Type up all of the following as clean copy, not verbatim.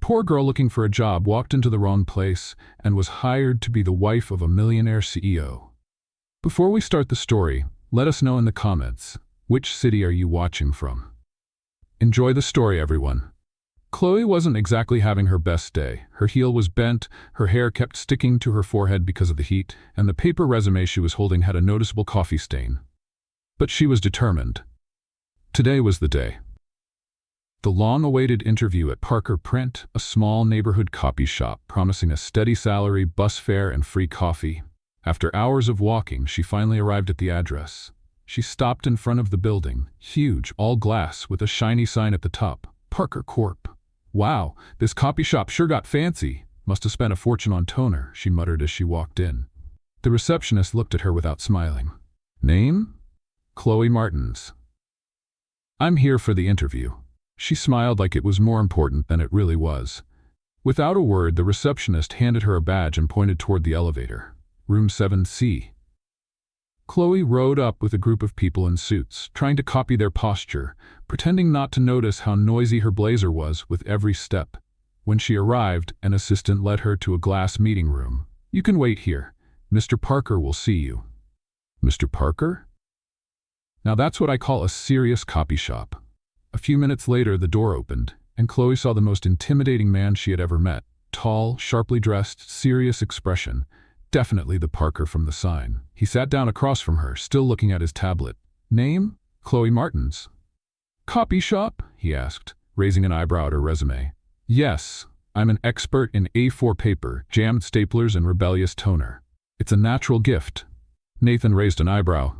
poor girl looking for a job walked into the wrong place and was hired to be the wife of a millionaire CEO. Before we start the story, let us know in the comments, which city are you watching from? Enjoy the story, everyone. Chloe wasn't exactly having her best day. Her heel was bent, her hair kept sticking to her forehead because of the heat, and the paper resume she was holding had a noticeable coffee stain. But she was determined. Today was the day. The long-awaited interview at Parker Print, a small neighborhood copy shop promising a steady salary, bus fare, and free coffee. After hours of walking, she finally arrived at the address. She stopped in front of the building, huge, all glass, with a shiny sign at the top, Parker Corp. Wow, this copy shop sure got fancy. Must have spent a fortune on toner, she muttered as she walked in. The receptionist looked at her without smiling. Name? Chloe Martins. I'm here for the interview. She smiled like it was more important than it really was. Without a word, the receptionist handed her a badge and pointed toward the elevator. Room 7C. Chloe rode up with a group of people in suits, trying to copy their posture, pretending not to notice how noisy her blazer was with every step. When she arrived, an assistant led her to a glass meeting room. You can wait here. Mr. Parker will see you. Mr. Parker? Now that's what I call a serious copy shop. A few minutes later, the door opened, and Chloe saw the most intimidating man she had ever met. Tall, sharply dressed, serious expression. Definitely the Parker from the sign. He sat down across from her, still looking at his tablet. Name? Chloe Martins. Copy shop? He asked, raising an eyebrow at her resume. Yes, I'm an expert in A4 paper, jammed staplers, and rebellious toner. It's a natural gift. Nathan raised an eyebrow.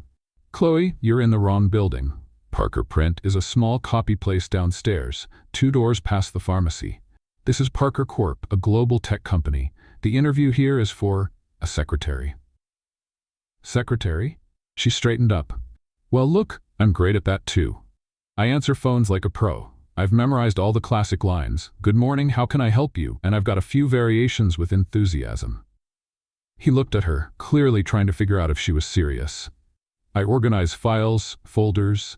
Chloe, you're in the wrong building. Parker Print is a small copy place downstairs, 2 doors past the pharmacy. This is Parker Corp., a global tech company. The interview here is for a secretary. Secretary? She straightened up. Well, look, I'm great at that too. I answer phones like a pro. I've memorized all the classic lines. Good morning, how can I help you? And I've got a few variations with enthusiasm. He looked at her, clearly trying to figure out if she was serious. I organize files, folders,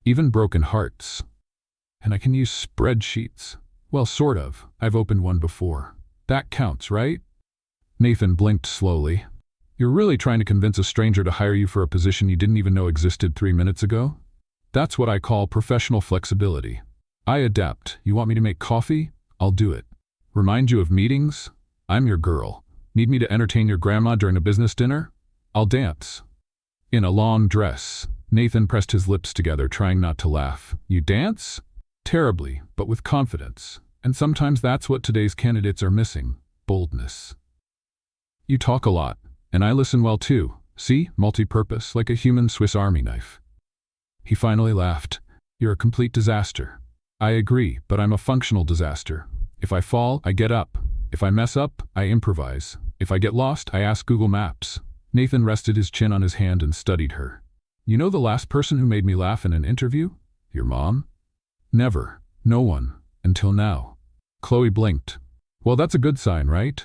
even broken hearts. And I can use spreadsheets. Well, sort of. I've opened one before. That counts, right? Nathan blinked slowly. You're really trying to convince a stranger to hire you for a position you didn't even know existed 3 minutes ago? That's what I call professional flexibility. I adapt. You want me to make coffee? I'll do it. Remind you of meetings? I'm your girl. Need me to entertain your grandma during a business dinner? I'll dance. In a long dress. Nathan pressed his lips together, trying not to laugh. You dance? Terribly, but with confidence. And sometimes that's what today's candidates are missing. Boldness. You talk a lot, and I listen well too. See? Multi-purpose, like a human Swiss Army knife. He finally laughed. You're a complete disaster. I agree, but I'm a functional disaster. If I fall, I get up. If I mess up, I improvise. If I get lost, I ask Google Maps. Nathan rested his chin on his hand and studied her. You know the last person who made me laugh in an interview? Your mom? Never. No one. Until now. Chloe blinked. Well, that's a good sign, right?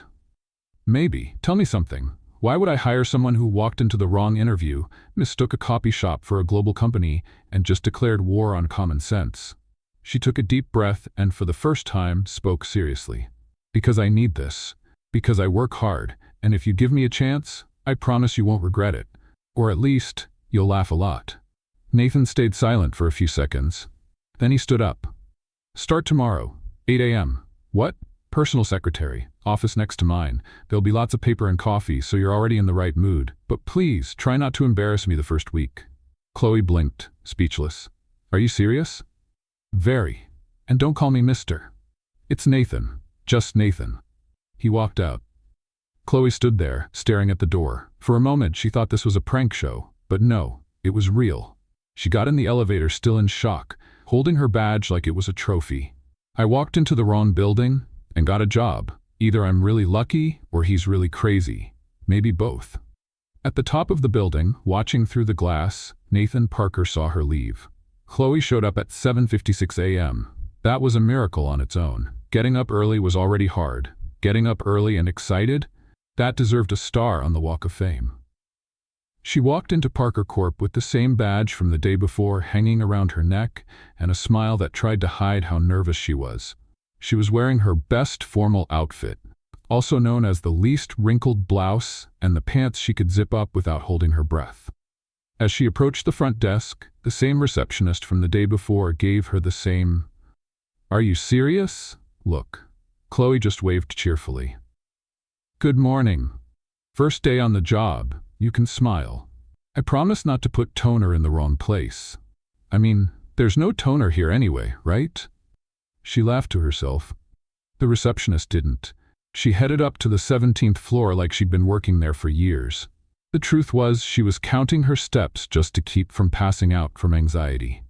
Maybe. Tell me something. Why would I hire someone who walked into the wrong interview, mistook a copy shop for a global company, and just declared war on common sense? She took a deep breath and, for the first time, spoke seriously. Because I need this. Because I work hard, and if you give me a chance, I promise you won't regret it. Or at least, you'll laugh a lot. Nathan stayed silent for a few seconds. Then he stood up. Start tomorrow, 8 a.m. What? Personal secretary. Office next to mine. There'll be lots of paper and coffee, so you're already in the right mood. But please, try not to embarrass me the first week. Chloe blinked, speechless. Are you serious? Very. And don't call me Mr. It's Nathan. Just Nathan. He walked out. Chloe stood there, staring at the door. For a moment, she thought this was a prank show. But no, it was real. She got in the elevator still in shock, holding her badge like it was a trophy. I walked into the wrong building and got a job. Either I'm really lucky or he's really crazy. Maybe both. At the top of the building, watching through the glass, Nathan Parker saw her leave. Chloe showed up at 7:56 a.m. That was a miracle on its own. Getting up early was already hard. Getting up early and excited? That deserved a star on the Walk of Fame. She walked into Parker Corp with the same badge from the day before hanging around her neck and a smile that tried to hide how nervous she was. She was wearing her best formal outfit, also known as the least wrinkled blouse, and the pants she could zip up without holding her breath. As she approached the front desk, the same receptionist from the day before gave her the same, "Are you serious?" look. Chloe just waved cheerfully. "Good morning. First day on the job, you can smile. I promise not to put toner in the wrong place. I mean, there's no toner here anyway, right?" She laughed to herself. The receptionist didn't. She headed up to the 17th floor like she'd been working there for years. The truth was, she was counting her steps just to keep from passing out from anxiety.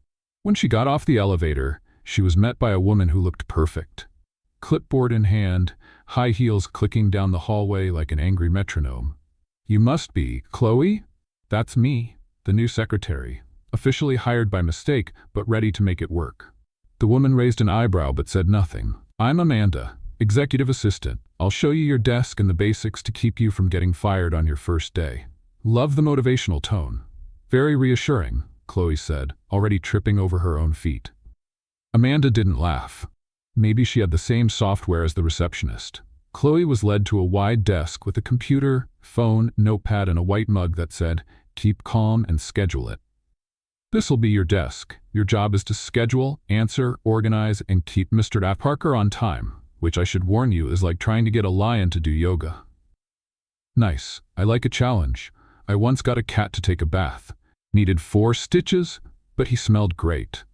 When she got off the elevator, she was met by a woman who looked perfect. Clipboard in hand, high heels clicking down the hallway like an angry metronome. "You must be Chloe?" "That's me, the new secretary, officially hired by mistake, but ready to make it work." The woman raised an eyebrow but said nothing. "I'm Amanda, executive assistant. I'll show you your desk and the basics to keep you from getting fired on your first day." Love the motivational tone. Very reassuring, Chloe said, already tripping over her own feet. Amanda didn't laugh. Maybe she had the same software as the receptionist. Chloe was led to a wide desk with a computer, phone, notepad, and a white mug that said, "Keep calm and schedule it." "This'll be your desk. Your job is to schedule, answer, organize, and keep Mr. Parker on time, which I should warn you is like trying to get a lion to do yoga." "Nice. I like a challenge. I once got a cat to take a bath. Needed 4 stitches, but he smelled great."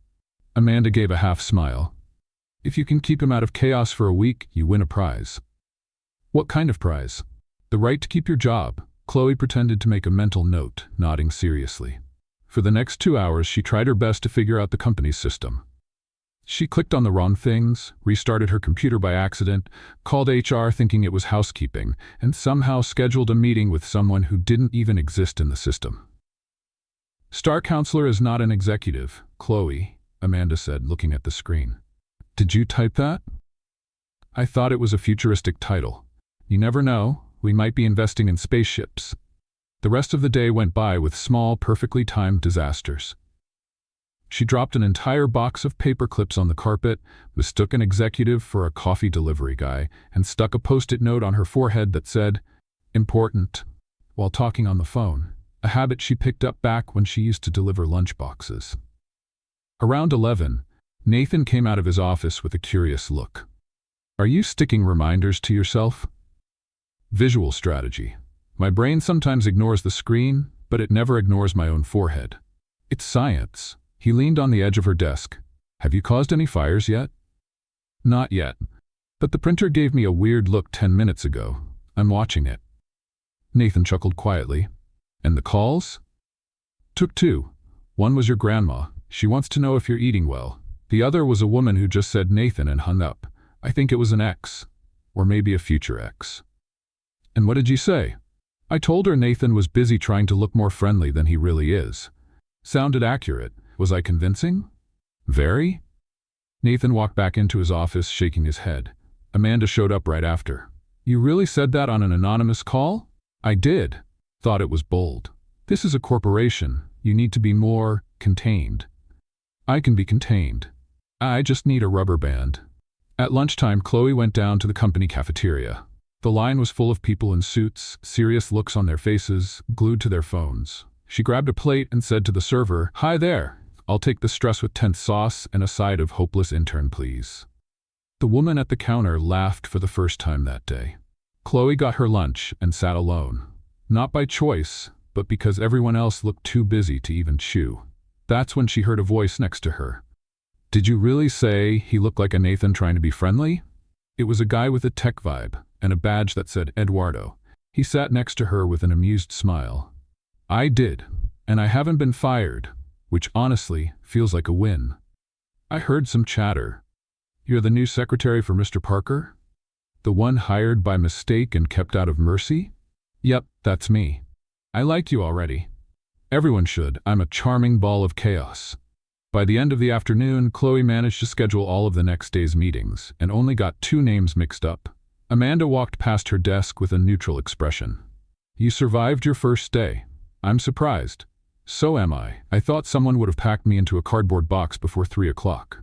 Amanda gave a half smile. "If you can keep him out of chaos for a week, you win a prize." "What kind of prize?" "The right to keep your job." Chloe pretended to make a mental note, nodding seriously. For the next 2 hours, she tried her best to figure out the company's system. She clicked on the wrong things, restarted her computer by accident, called HR thinking it was housekeeping, and somehow scheduled a meeting with someone who didn't even exist in the system. "Star counselor is not an executive, Chloe," Amanda said, looking at the screen. "Did you type that?" "I thought it was a futuristic title. You never know, we might be investing in spaceships." The rest of the day went by with small, perfectly timed disasters. She dropped an entire box of paper clips on the carpet, mistook an executive for a coffee delivery guy, and stuck a post-it note on her forehead that said, "Important," while talking on the phone, a habit she picked up back when she used to deliver lunchboxes. Around 11, Nathan came out of his office with a curious look. "Are you sticking reminders to yourself?" Visual strategy. My brain sometimes ignores the screen, but it never ignores my own forehead. It's science. He leaned on the edge of her desk. "Have you caused any fires yet?" "Not yet. But the printer gave me a weird look 10 minutes ago. I'm watching it." Nathan chuckled quietly. "And the calls?" "Took 2. One was your grandma. She wants to know if you're eating well. The other was a woman who just said Nathan and hung up. I think it was an ex. Or maybe a future ex." "And what did you say?" "I told her Nathan was busy trying to look more friendly than he really is." Sounded accurate. Was I convincing? "Very?" Nathan walked back into his office, shaking his head. Amanda showed up right after. "You really said that on an anonymous call?" "I did. Thought it was bold. This is a corporation. You need to be more contained." "I can be contained. I just need a rubber band." At lunchtime, Chloe went down to the company cafeteria. The line was full of people in suits, serious looks on their faces, glued to their phones. She grabbed a plate and said to the server, "Hi there. I'll take the stress with tense sauce and a side of hopeless intern, please." The woman at the counter laughed for the first time that day. Chloe got her lunch and sat alone. Not by choice, but because everyone else looked too busy to even chew. That's when she heard a voice next to her. "Did you really say he looked like a Nathan trying to be friendly?" It was a guy with a tech vibe and a badge that said Eduardo. He sat next to her with an amused smile. "I did, and I haven't been fired, which honestly feels like a win." "I heard some chatter. You're the new secretary for Mr. Parker? The one hired by mistake and kept out of mercy?" "Yep, that's me. I like you already." "Everyone should. I'm a charming ball of chaos." By the end of the afternoon, Chloe managed to schedule all of the next day's meetings and only got 2 names mixed up. Amanda walked past her desk with a neutral expression. "You survived your first day. I'm surprised." "So am I. I thought someone would have packed me into a cardboard box before 3 o'clock.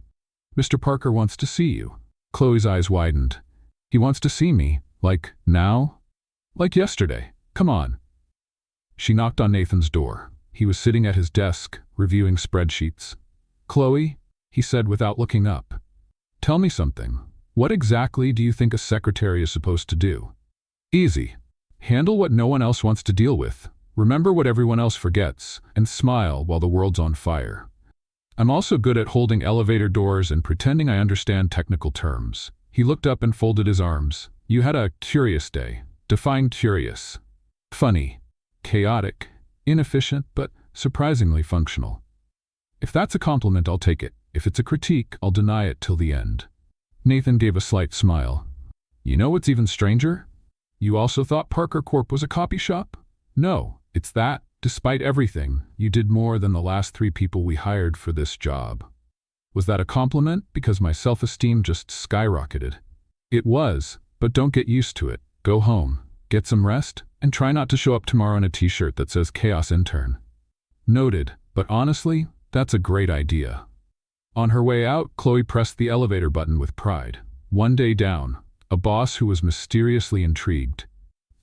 Mr. Parker wants to see you." Chloe's eyes widened. He wants to see me. Like, now? Like yesterday. Come on. She knocked on Nathan's door. He was sitting at his desk, reviewing spreadsheets. Chloe, he said without looking up. Tell me something. What exactly do you think a secretary is supposed to do? Easy. Handle what no one else wants to deal with. Remember what everyone else forgets, and smile while the world's on fire. I'm also good at holding elevator doors and pretending I understand technical terms. He looked up and folded his arms. You had a curious day. Define curious. Funny. Chaotic. Inefficient, but surprisingly functional. If that's a compliment, I'll take it. If it's a critique, I'll deny it till the end. Nathan gave a slight smile. You know what's even stranger? You also thought Parker Corp was a copy shop? No, it's that, despite everything, you did more than the last 3 people we hired for this job. Was that a compliment? Because my self-esteem just skyrocketed. It was, but don't get used to it. Go home, get some rest, and try not to show up tomorrow in a t-shirt that says Chaos Intern. Noted, but honestly, that's a great idea. On her way out, Chloe pressed the elevator button with pride. One day down, a boss who was mysteriously intrigued.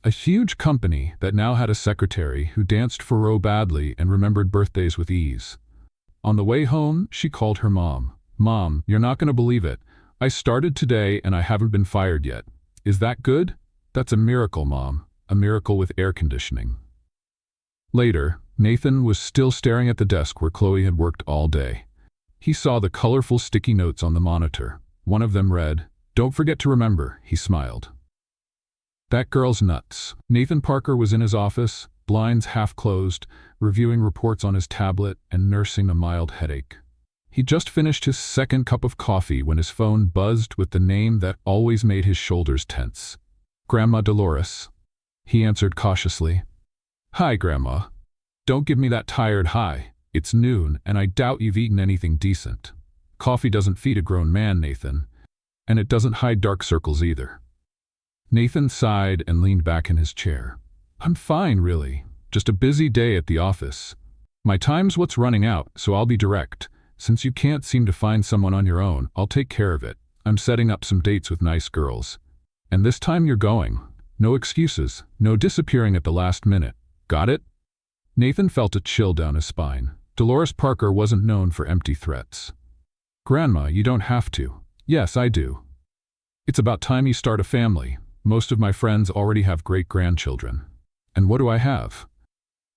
A huge company that now had a secretary who danced Faro badly and remembered birthdays with ease. On the way home, she called her mom. Mom, you're not going to believe it. I started today and I haven't been fired yet. Is that good? That's a miracle, Mom. A miracle with air conditioning. Later, Nathan was still staring at the desk where Chloe had worked all day. He saw the colorful sticky notes on the monitor. One of them read, "Don't forget to remember," he smiled. That girl's nuts. Nathan Parker was in his office, blinds half closed, reviewing reports on his tablet and nursing a mild headache. He just finished his second cup of coffee when his phone buzzed with the name that always made his shoulders tense. Grandma Dolores. He answered cautiously. Hi, Grandma. Don't give me that tired hi. It's noon, and I doubt you've eaten anything decent. Coffee doesn't feed a grown man, Nathan. And it doesn't hide dark circles either. Nathan sighed and leaned back in his chair. I'm fine, really. Just a busy day at the office. My time's what's running out, so I'll be direct. Since you can't seem to find someone on your own, I'll take care of it. I'm setting up some dates with nice girls. And this time you're going. No excuses, no disappearing at the last minute. Got it? Nathan felt a chill down his spine. Dolores Parker wasn't known for empty threats. Grandma, you don't have to. Yes, I do. It's about time you start a family. Most of my friends already have great-grandchildren. And what do I have?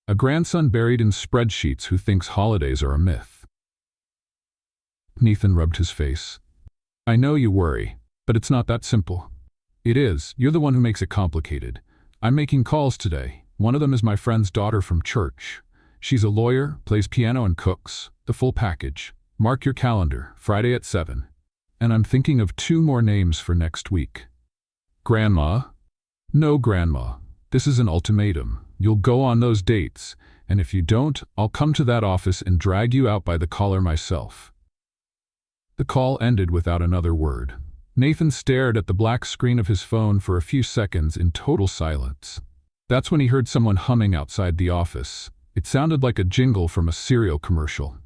A grandson buried in spreadsheets who thinks holidays are a myth. Nathan rubbed his face. I know you worry, but it's not that simple. It is. You're the one who makes it complicated. I'm making calls today. One of them is my friend's daughter from church. She's a lawyer, plays piano and cooks. The full package. Mark your calendar, Friday at 7. And I'm thinking of 2 more names for next week. Grandma? No, Grandma. This is an ultimatum. You'll go on those dates, and if you don't, I'll come to that office and drag you out by the collar myself. The call ended without another word. Nathan stared at the black screen of his phone for a few seconds in total silence. That's when he heard someone humming outside the office. It sounded like a jingle from a cereal commercial.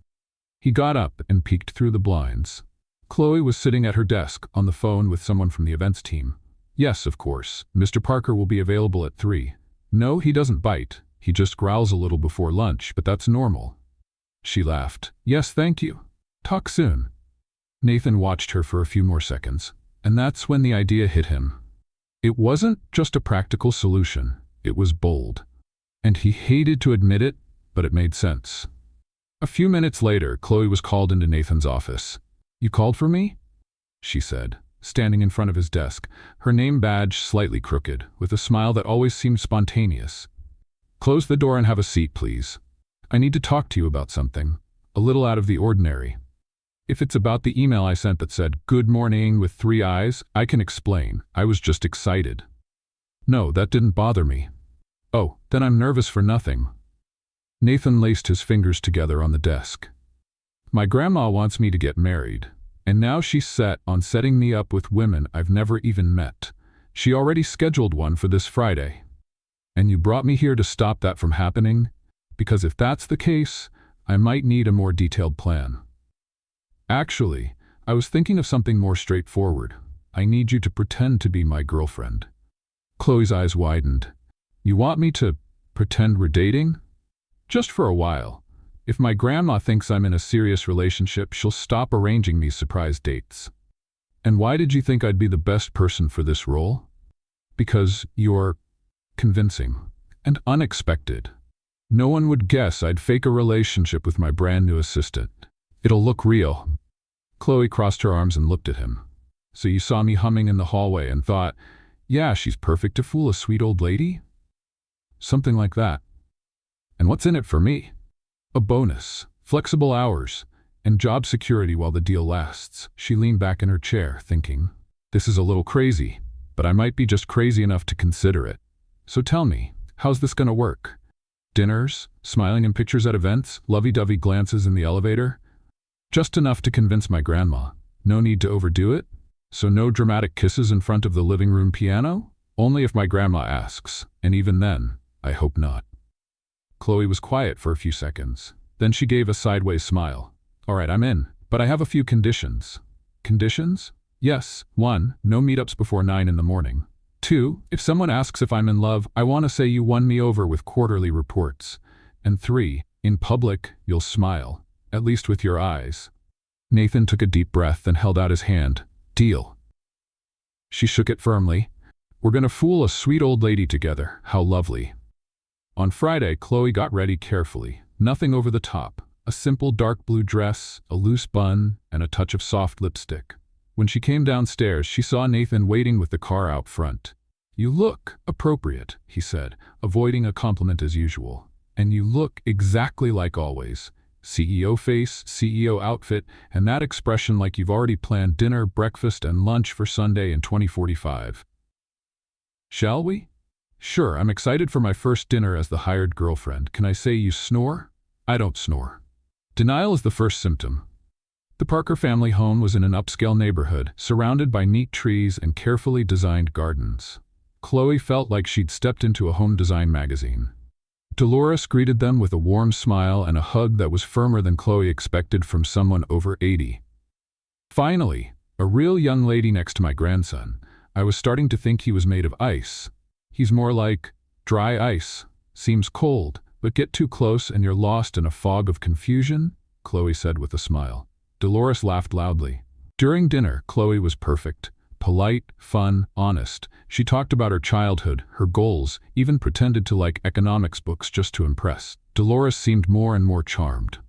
He got up and peeked through the blinds. Chloe was sitting at her desk on the phone with someone from the events team. Yes, of course. Mr. Parker will be available at 3. No, he doesn't bite. He just growls a little before lunch, but that's normal. She laughed. Yes, thank you. Talk soon. Nathan watched her for a few more seconds, and that's when the idea hit him. It wasn't just a practical solution. It was bold. And he hated to admit it, but it made sense. A few minutes later, Chloe was called into Nathan's office. You called for me? She said, standing in front of his desk, her name badge slightly crooked, with a smile that always seemed spontaneous. Close the door and have a seat, please. I need to talk to you about something, a little out of the ordinary. If it's about the email I sent that said, "Good morning" with 3 eyes, I can explain. I was just excited. No, that didn't bother me. Oh, then I'm nervous for nothing. Nathan laced his fingers together on the desk. My grandma wants me to get married, and now she's set on setting me up with women I've never even met. She already scheduled one for this Friday. And you brought me here to stop that from happening? Because if that's the case, I might need a more detailed plan. Actually, I was thinking of something more straightforward. I need you to pretend to be my girlfriend." Chloe's eyes widened. "You want me to pretend we're dating?" "Just for a while. If my grandma thinks I'm in a serious relationship, she'll stop arranging these surprise dates." "And why did you think I'd be the best person for this role?" "Because you're convincing and unexpected. No one would guess I'd fake a relationship with my brand new assistant. It'll look real." Chloe crossed her arms and looked at him. "So you saw me humming in the hallway and thought, yeah, she's perfect to fool a sweet old lady?" "Something like that." "And what's in it for me?" "A bonus, flexible hours, and job security while the deal lasts." She leaned back in her chair, thinking, "This is a little crazy, but I might be just crazy enough to consider it. So tell me, how's this gonna work? Dinners, smiling in pictures at events, lovey-dovey glances in the elevator? Just enough to convince my grandma. No need to overdo it? So no dramatic kisses in front of the living room piano? Only if my grandma asks, and even then, I hope not." Chloe was quiet for a few seconds. Then she gave a sideways smile. "All right, I'm in, but I have a few conditions." "Conditions?" "Yes. 1. No meetups before 9 in the morning. 2. If someone asks if I'm in love, I want to say you won me over with quarterly reports. And 3. In public, you'll smile, at least with your eyes." Nathan took a deep breath and held out his hand. "Deal." She shook it firmly. "We're gonna fool a sweet old lady together. How lovely." On Friday, Chloe got ready carefully. Nothing over the top. A simple dark blue dress, a loose bun, and a touch of soft lipstick. When she came downstairs, she saw Nathan waiting with the car out front. "You look appropriate," he said, avoiding a compliment as usual. "And you look exactly like always. CEO face, CEO outfit, and that expression like you've already planned dinner, breakfast, and lunch for Sunday in 2045. Shall we?" "Sure, I'm excited for my first dinner as the hired girlfriend. Can I say you snore?" "I don't snore." Denial is the first symptom. The Parker family home was in an upscale neighborhood, surrounded by neat trees and carefully designed gardens. Chloe felt like she'd stepped into a home design magazine. Dolores greeted them with a warm smile and a hug that was firmer than Chloe expected from someone over 80. "Finally, a real young lady next to my grandson. I was starting to think he was made of ice. He's more like dry ice. Seems cold, but get too close and you're lost in a fog of confusion," Chloe said with a smile. Dolores laughed loudly. During dinner, Chloe was perfect. Polite, fun, honest. She talked about her childhood, her goals, even pretended to like economics books just to impress. Dolores seemed more and more charmed.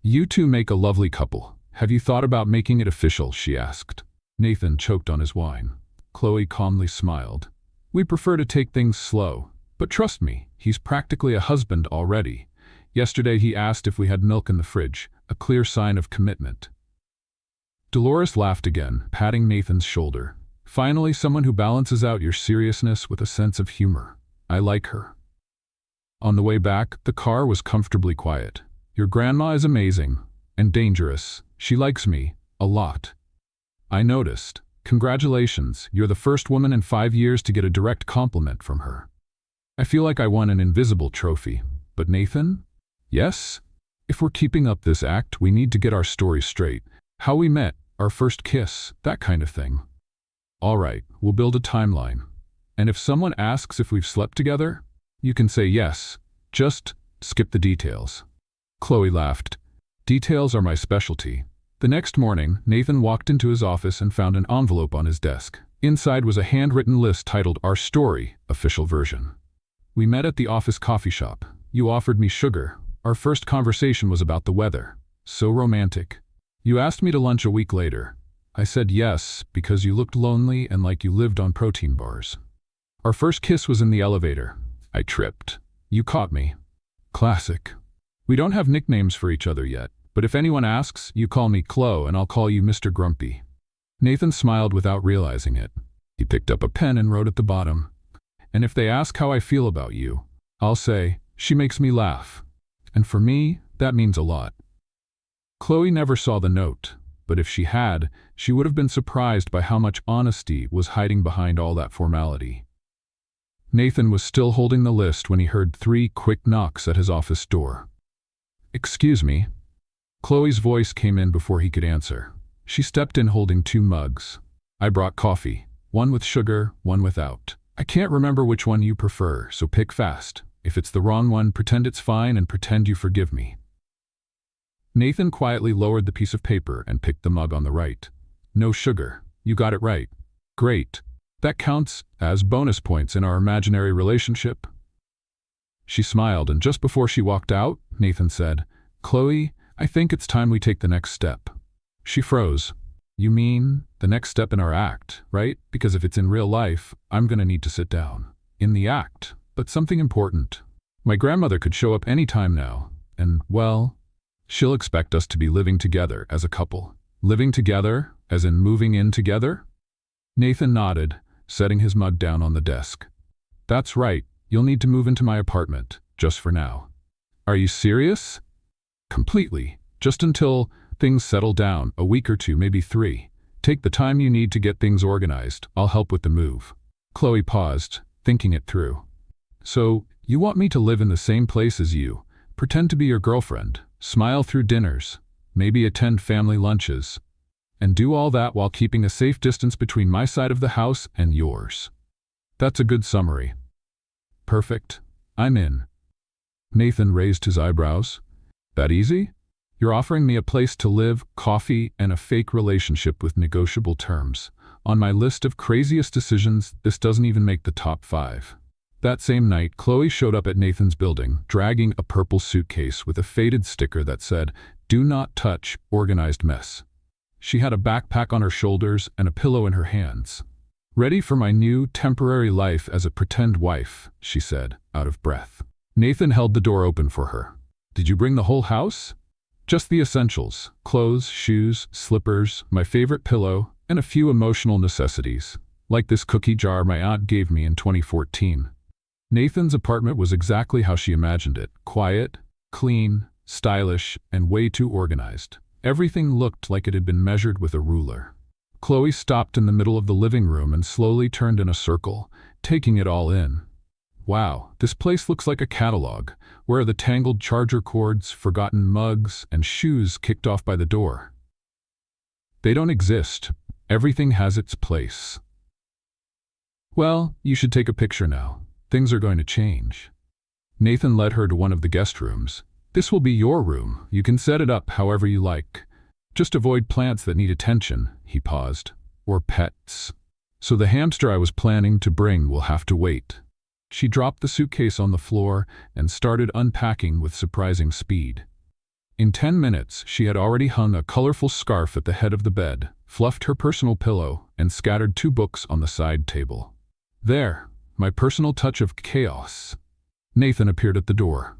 "You two make a lovely couple. Have you thought about making it official?" she asked. Nathan choked on his wine. Chloe calmly smiled. "We prefer to take things slow. But trust me, he's practically a husband already. Yesterday he asked if we had milk in the fridge, a clear sign of commitment." Dolores laughed again, patting Nathan's shoulder. "Finally, someone who balances out your seriousness with a sense of humor. I like her." On the way back, the car was comfortably quiet. "Your grandma is amazing and dangerous. She likes me a lot. I noticed. Congratulations, you're the first woman in 5 years to get a direct compliment from her. I feel like I won an invisible trophy. But Nathan?" "Yes? If we're keeping up this act, we need to get our story straight. How we met, our first kiss, that kind of thing." "All right, we'll build a timeline. And if someone asks if we've slept together, you can say yes. Just skip the details." Chloe laughed. "Details are my specialty." The next morning, Nathan walked into his office and found an envelope on his desk. Inside was a handwritten list titled "Our Story, Official Version." "We met at the office coffee shop. You offered me sugar. Our first conversation was about the weather. So romantic. You asked me to lunch a week later. I said yes, because you looked lonely and like you lived on protein bars. Our first kiss was in the elevator. I tripped. You caught me. Classic. We don't have nicknames for each other yet, but if anyone asks, you call me Chloe and I'll call you Mr. Grumpy." Nathan smiled without realizing it. He picked up a pen and wrote at the bottom, "And if they ask how I feel about you, I'll say, she makes me laugh. And for me, that means a lot." Chloe never saw the note, but if she had, she would have been surprised by how much honesty was hiding behind all that formality. Nathan was still holding the list when he heard 3 quick knocks at his office door. "Excuse me." Chloe's voice came in before he could answer. She stepped in holding 2 mugs. I brought coffee. One with sugar, one without. I can't remember which one you prefer, so pick fast. If it's the wrong one, pretend it's fine and pretend you forgive me. Nathan quietly lowered the piece of paper and picked the mug on the right. No sugar. You got it right. Great. That counts as bonus points in our imaginary relationship. She smiled, and just before she walked out, Nathan said, "Chloe, I think it's time we take the next step." She froze. "You mean the next step in our act, right? Because if it's in real life, I'm gonna need to sit down." "In the act, but something important. My grandmother could show up any time now, and, well, she'll expect us to be living together as a couple." "Living together, as in moving in together?" Nathan nodded, setting his mug down on the desk. "That's right. You'll need to move into my apartment, just for now." "Are you serious?" "Completely. Just until things settle down, a week or two, maybe 3. Take the time you need to get things organized. I'll help with the move." Chloe paused, thinking it through. "So, you want me to live in the same place as you, pretend to be your girlfriend, smile through dinners, maybe attend family lunches, and do all that while keeping a safe distance between my side of the house and yours. That's a good summary." "Perfect. I'm in." Nathan raised his eyebrows. "That easy? You're offering me a place to live, coffee, and a fake relationship with negotiable terms. On my list of craziest decisions, this doesn't even make the top 5. That same night, Chloe showed up at Nathan's building, dragging a purple suitcase with a faded sticker that said, "Do not touch, organized mess." She had a backpack on her shoulders and a pillow in her hands. "Ready for my new, temporary life as a pretend wife," she said, out of breath. Nathan held the door open for her. "Did you bring the whole house?" "Just the essentials. Clothes, shoes, slippers, my favorite pillow, and a few emotional necessities, like this cookie jar my aunt gave me in 2014. Nathan's apartment was exactly how she imagined it. Quiet, clean, stylish, and way too organized. Everything looked like it had been measured with a ruler. Chloe stopped in the middle of the living room and slowly turned in a circle, taking it all in. "Wow, this place looks like a catalog. Where are the tangled charger cords, forgotten mugs, and shoes kicked off by the door?" "They don't exist. Everything has its place." "Well, you should take a picture now. Things are going to change." Nathan led her to one of the guest rooms. "This will be your room. You can set it up however you like. Just avoid plants that need attention," he paused. "Or pets. So the hamster I was planning to bring will have to wait." She dropped the suitcase on the floor and started unpacking with surprising speed. In 10 minutes, she had already hung a colorful scarf at the head of the bed, fluffed her personal pillow, and scattered 2 books on the side table. "There, my personal touch of chaos." Nathan appeared at the door.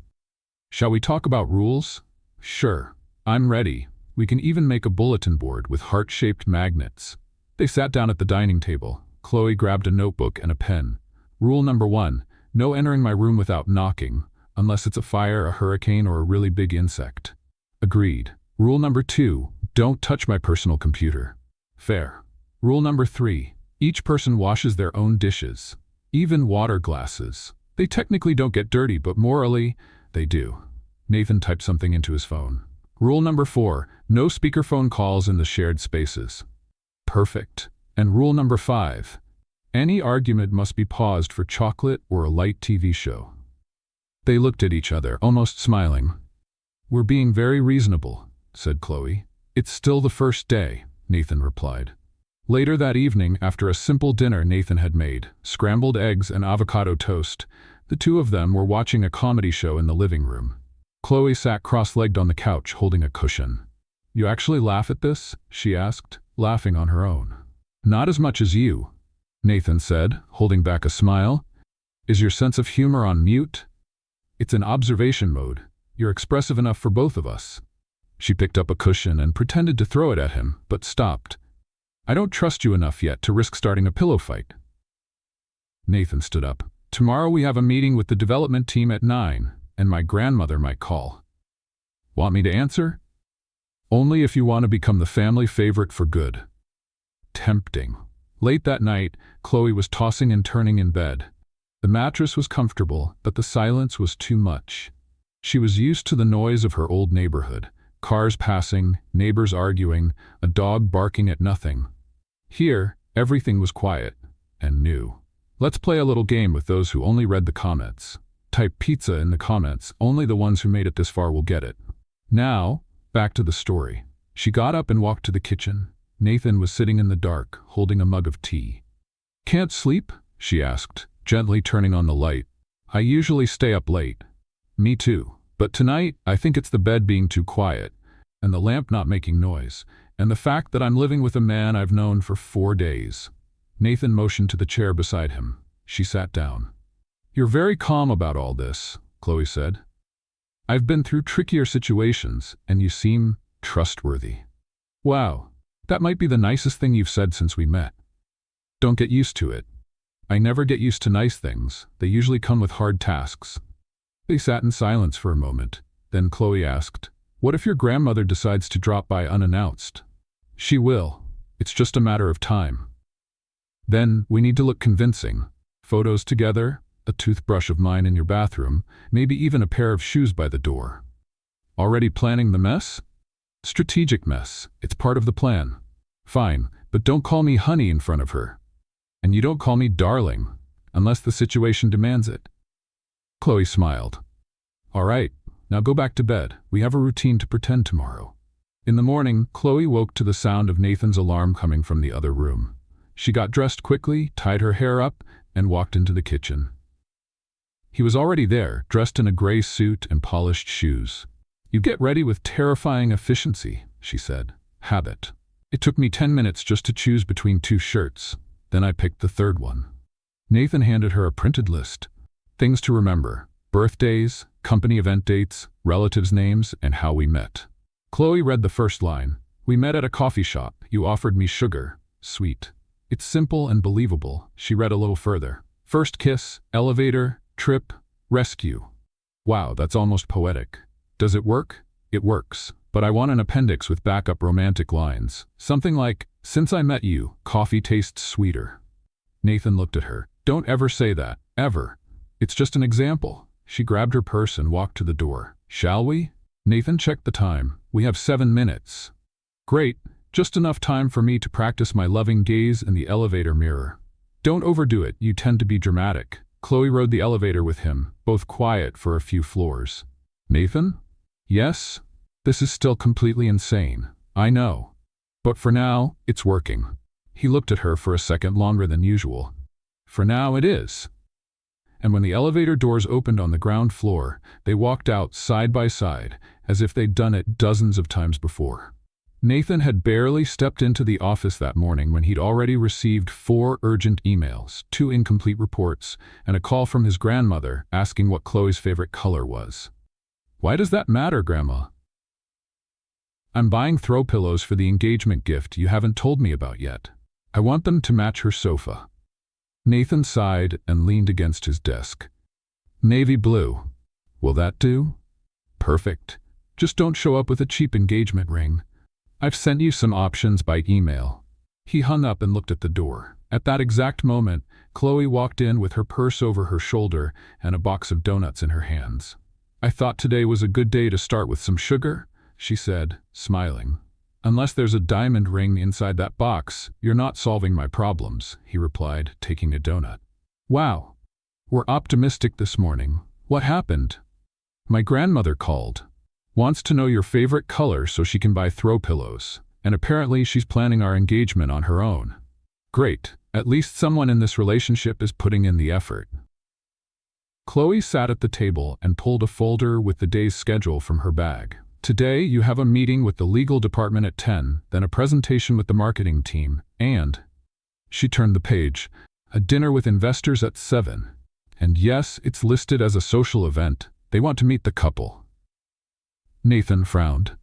"Shall we talk about rules?" "Sure. I'm ready. We can even make a bulletin board with heart-shaped magnets." They sat down at the dining table. Chloe grabbed a notebook and a pen. "Rule number 1, no entering my room without knocking, unless it's a fire, a hurricane, or a really big insect." "Agreed." "Rule number 2, don't touch my personal computer." "Fair." "Rule number 3, each person washes their own dishes. Even water glasses. They technically don't get dirty, but morally, they do." Nathan typed something into his phone. "Rule number 4, no speakerphone calls in the shared spaces." "Perfect." "And rule number 5, any argument must be paused for chocolate or a light TV show." They looked at each other, almost smiling. "We're being very reasonable," said Chloe. "It's still the first day," Nathan replied. Later that evening, after a simple dinner Nathan had made, scrambled eggs and avocado toast, the two of them were watching a comedy show in the living room. Chloe sat cross-legged on the couch, holding a cushion. "You actually laugh at this?" she asked, laughing on her own. "Not as much as you," Nathan said, holding back a smile. "Is your sense of humor on mute?" "It's in observation mode. You're expressive enough for both of us." She picked up a cushion and pretended to throw it at him, but stopped. "I don't trust you enough yet to risk starting a pillow fight." Nathan stood up. "Tomorrow we have a meeting with the development team at 9, and my grandmother might call." "Want me to answer?" "Only if you want to become the family favorite for good." Tempting. Late that night, Chloe was tossing and turning in bed. The mattress was comfortable, but the silence was too much. She was used to the noise of her old neighborhood. Cars passing, neighbors arguing, a dog barking at nothing. Here, Everything was quiet and new. Let's play a little game with those who only read the comments. Type pizza in the comments. Only the ones who made it this far will get it. Now, back to the story. She got up and walked to the kitchen. Nathan was sitting in the dark, holding a mug of tea. "Can't sleep?" she asked, gently turning on the light. "I usually stay up late." "Me too. But tonight, I think it's the bed being too quiet, and the lamp not making noise, and the fact that I'm living with a man I've known for 4 days. Nathan motioned to the chair beside him. She sat down. "You're very calm about all this," Chloe said. "I've been through trickier situations, and you seem trustworthy." "Wow, that might be the nicest thing you've said since we met." "Don't get used to it." "I never get used to nice things. They usually come with hard tasks." They sat in silence for a moment. Then Chloe asked, "What if your grandmother decides to drop by unannounced?" "She will. It's just a matter of time. Then we need to look convincing. Photos together, a toothbrush of mine in your bathroom, maybe even a pair of shoes by the door." "Already planning the mess?" "Strategic mess. It's part of the plan." "Fine, but don't call me honey in front of her. And you don't call me darling, unless the situation demands it." Chloe smiled. "All right, now go back to bed. We have a routine to pretend tomorrow." In the morning, Chloe woke to the sound of Nathan's alarm coming from the other room. She got dressed quickly, tied her hair up, and walked into the kitchen. He was already there, dressed in a gray suit and polished shoes. "You get ready with terrifying efficiency," she said. "Habit. It took me 10 minutes just to choose between 2 shirts. Then I picked the third one." Nathan handed her a printed list. Things to remember: birthdays, company event dates, relatives' names, and how we met. Chloe read the first line. "We met at a coffee shop. You offered me sugar. Sweet." It's simple and believable. She read a little further. "First kiss, elevator, trip, rescue." Wow, that's almost poetic. Does it work? It works. But I want an appendix with backup romantic lines. Something like, "Since I met you, coffee tastes sweeter." Nathan looked at her. "Don't ever say that. Ever. It's just an example." She grabbed her purse and walked to the door. "Shall we?" Nathan checked the time. "We have 7 minutes." "Great. Just enough time for me to practice my loving gaze in the elevator mirror." "Don't overdo it. You tend to be dramatic." Chloe rode the elevator with him, both quiet for a few floors. "Nathan?" "Yes? This is still completely insane. I know. But for now, it's working." He looked at her for a second longer than usual. "For now it is." And when the elevator doors opened on the ground floor, they walked out side by side, as if they'd done it dozens of times before. Nathan had barely stepped into the office that morning when he'd already received 4 urgent emails, 2 incomplete reports, and a call from his grandmother asking what Chloe's favorite color was. "Why does that matter, Grandma?" "I'm buying throw pillows for the engagement gift you haven't told me about yet. I want them to match her sofa." Nathan sighed and leaned against his desk. "Navy blue. Will that do?" "Perfect. Just don't show up with a cheap engagement ring. I've sent you some options by email." He hung up and looked at the door. At that exact moment, Chloe walked in with her purse over her shoulder and a box of donuts in her hands. "I thought today was a good day to start with some sugar," she said, smiling. "Unless there's a diamond ring inside that box, you're not solving my problems," he replied, taking a donut. "Wow. We're optimistic this morning. What happened?" "My grandmother called. Wants to know your favorite color so she can buy throw pillows. And apparently she's planning our engagement on her own." "Great. At least someone in this relationship is putting in the effort." Chloe sat at the table and pulled a folder with the day's schedule from her bag. "Today you have a meeting with the legal department at 10, then a presentation with the marketing team, and," she turned the page, "a dinner with investors at 7. And yes, it's listed as a social event. They want to meet the couple." Nathan frowned.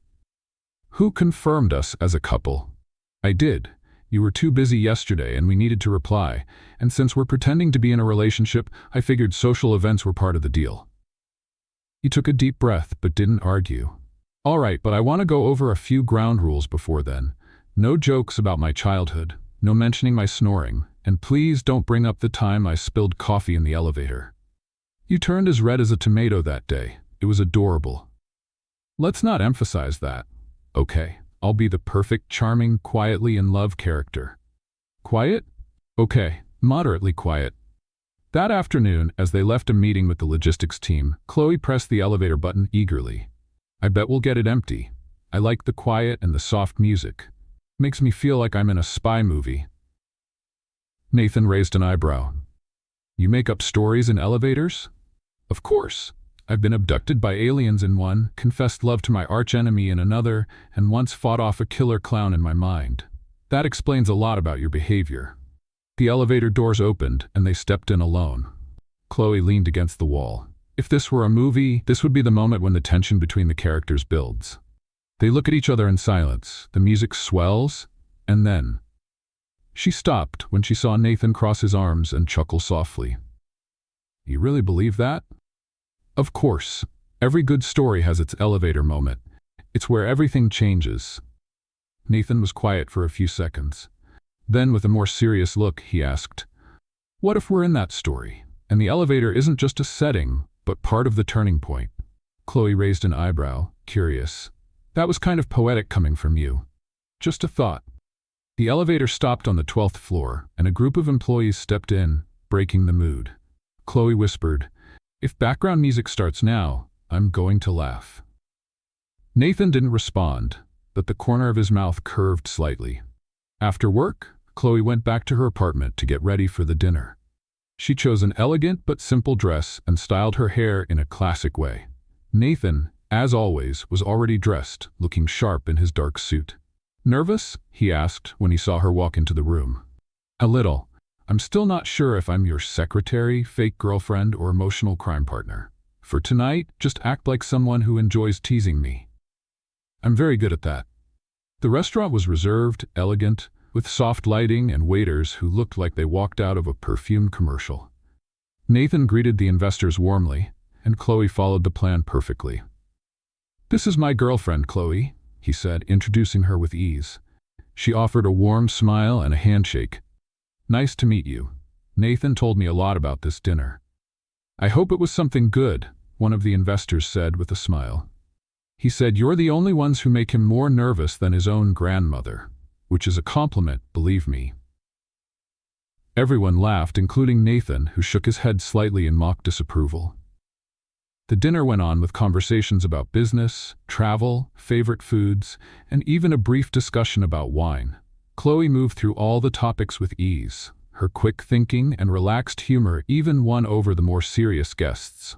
"Who confirmed us as a couple?" "I did. You were too busy yesterday and we needed to reply, and since we're pretending to be in a relationship, I figured social events were part of the deal." He took a deep breath but didn't argue. "All right, but I want to go over a few ground rules before then. No jokes about my childhood, no mentioning my snoring, and please don't bring up the time I spilled coffee in the elevator. You turned as red as a tomato that day. It was adorable." "Let's not emphasize that." "Okay, I'll be the perfect, charming, quietly in love character." Quiet? Okay, moderately quiet. That afternoon, as they left a meeting with the logistics team, Chloe pressed the elevator button eagerly. I bet we'll get it empty. I like the quiet and the soft music. Makes me feel like I'm in a spy movie. Nathan raised an eyebrow. You make up stories in elevators? Of course. I've been abducted by aliens in one, confessed love to my archenemy in another, and once fought off a killer clown in my mind. That explains a lot about your behavior. The elevator doors opened, and they stepped in alone. Chloe leaned against the wall. If this were a movie, this would be the moment when the tension between the characters builds. They look at each other in silence. The music swells, and then she stopped when she saw Nathan cross his arms and chuckle softly. You really believe that? Of course. Every good story has its elevator moment. It's where everything changes. Nathan was quiet for a few seconds. Then, with a more serious look, he asked, what if we're in that story, and the elevator isn't just a setting, but part of the turning point? Chloe raised an eyebrow, curious. That was kind of poetic coming from you. Just a thought. The elevator stopped on the 12th floor, and a group of employees stepped in, breaking the mood. Chloe whispered, if background music starts now, I'm going to laugh. Nathan didn't respond, but the corner of his mouth curved slightly. After work, Chloe went back to her apartment to get ready for the dinner. She chose an elegant but simple dress and styled her hair in a classic way. Nathan, as always, was already dressed, looking sharp in his dark suit. Nervous? He asked when he saw her walk into the room. A little. I'm still not sure if I'm your secretary, fake girlfriend, or emotional crime partner. For tonight, just act like someone who enjoys teasing me. I'm very good at that. The restaurant was reserved, elegant, with soft lighting and waiters who looked like they walked out of a perfume commercial. Nathan greeted the investors warmly, and Chloe followed the plan perfectly. This is my girlfriend, Chloe, he said, introducing her with ease. She offered a warm smile and a handshake. Nice to meet you. Nathan told me a lot about this dinner. I hope it was something good, one of the investors said with a smile. He said, you're the only ones who make him more nervous than his own grandmother, which is a compliment, believe me. Everyone laughed, including Nathan, who shook his head slightly in mock disapproval. The dinner went on with conversations about business, travel, favorite foods, and even a brief discussion about wine. Chloe moved through all the topics with ease. Her quick thinking and relaxed humor even won over the more serious guests.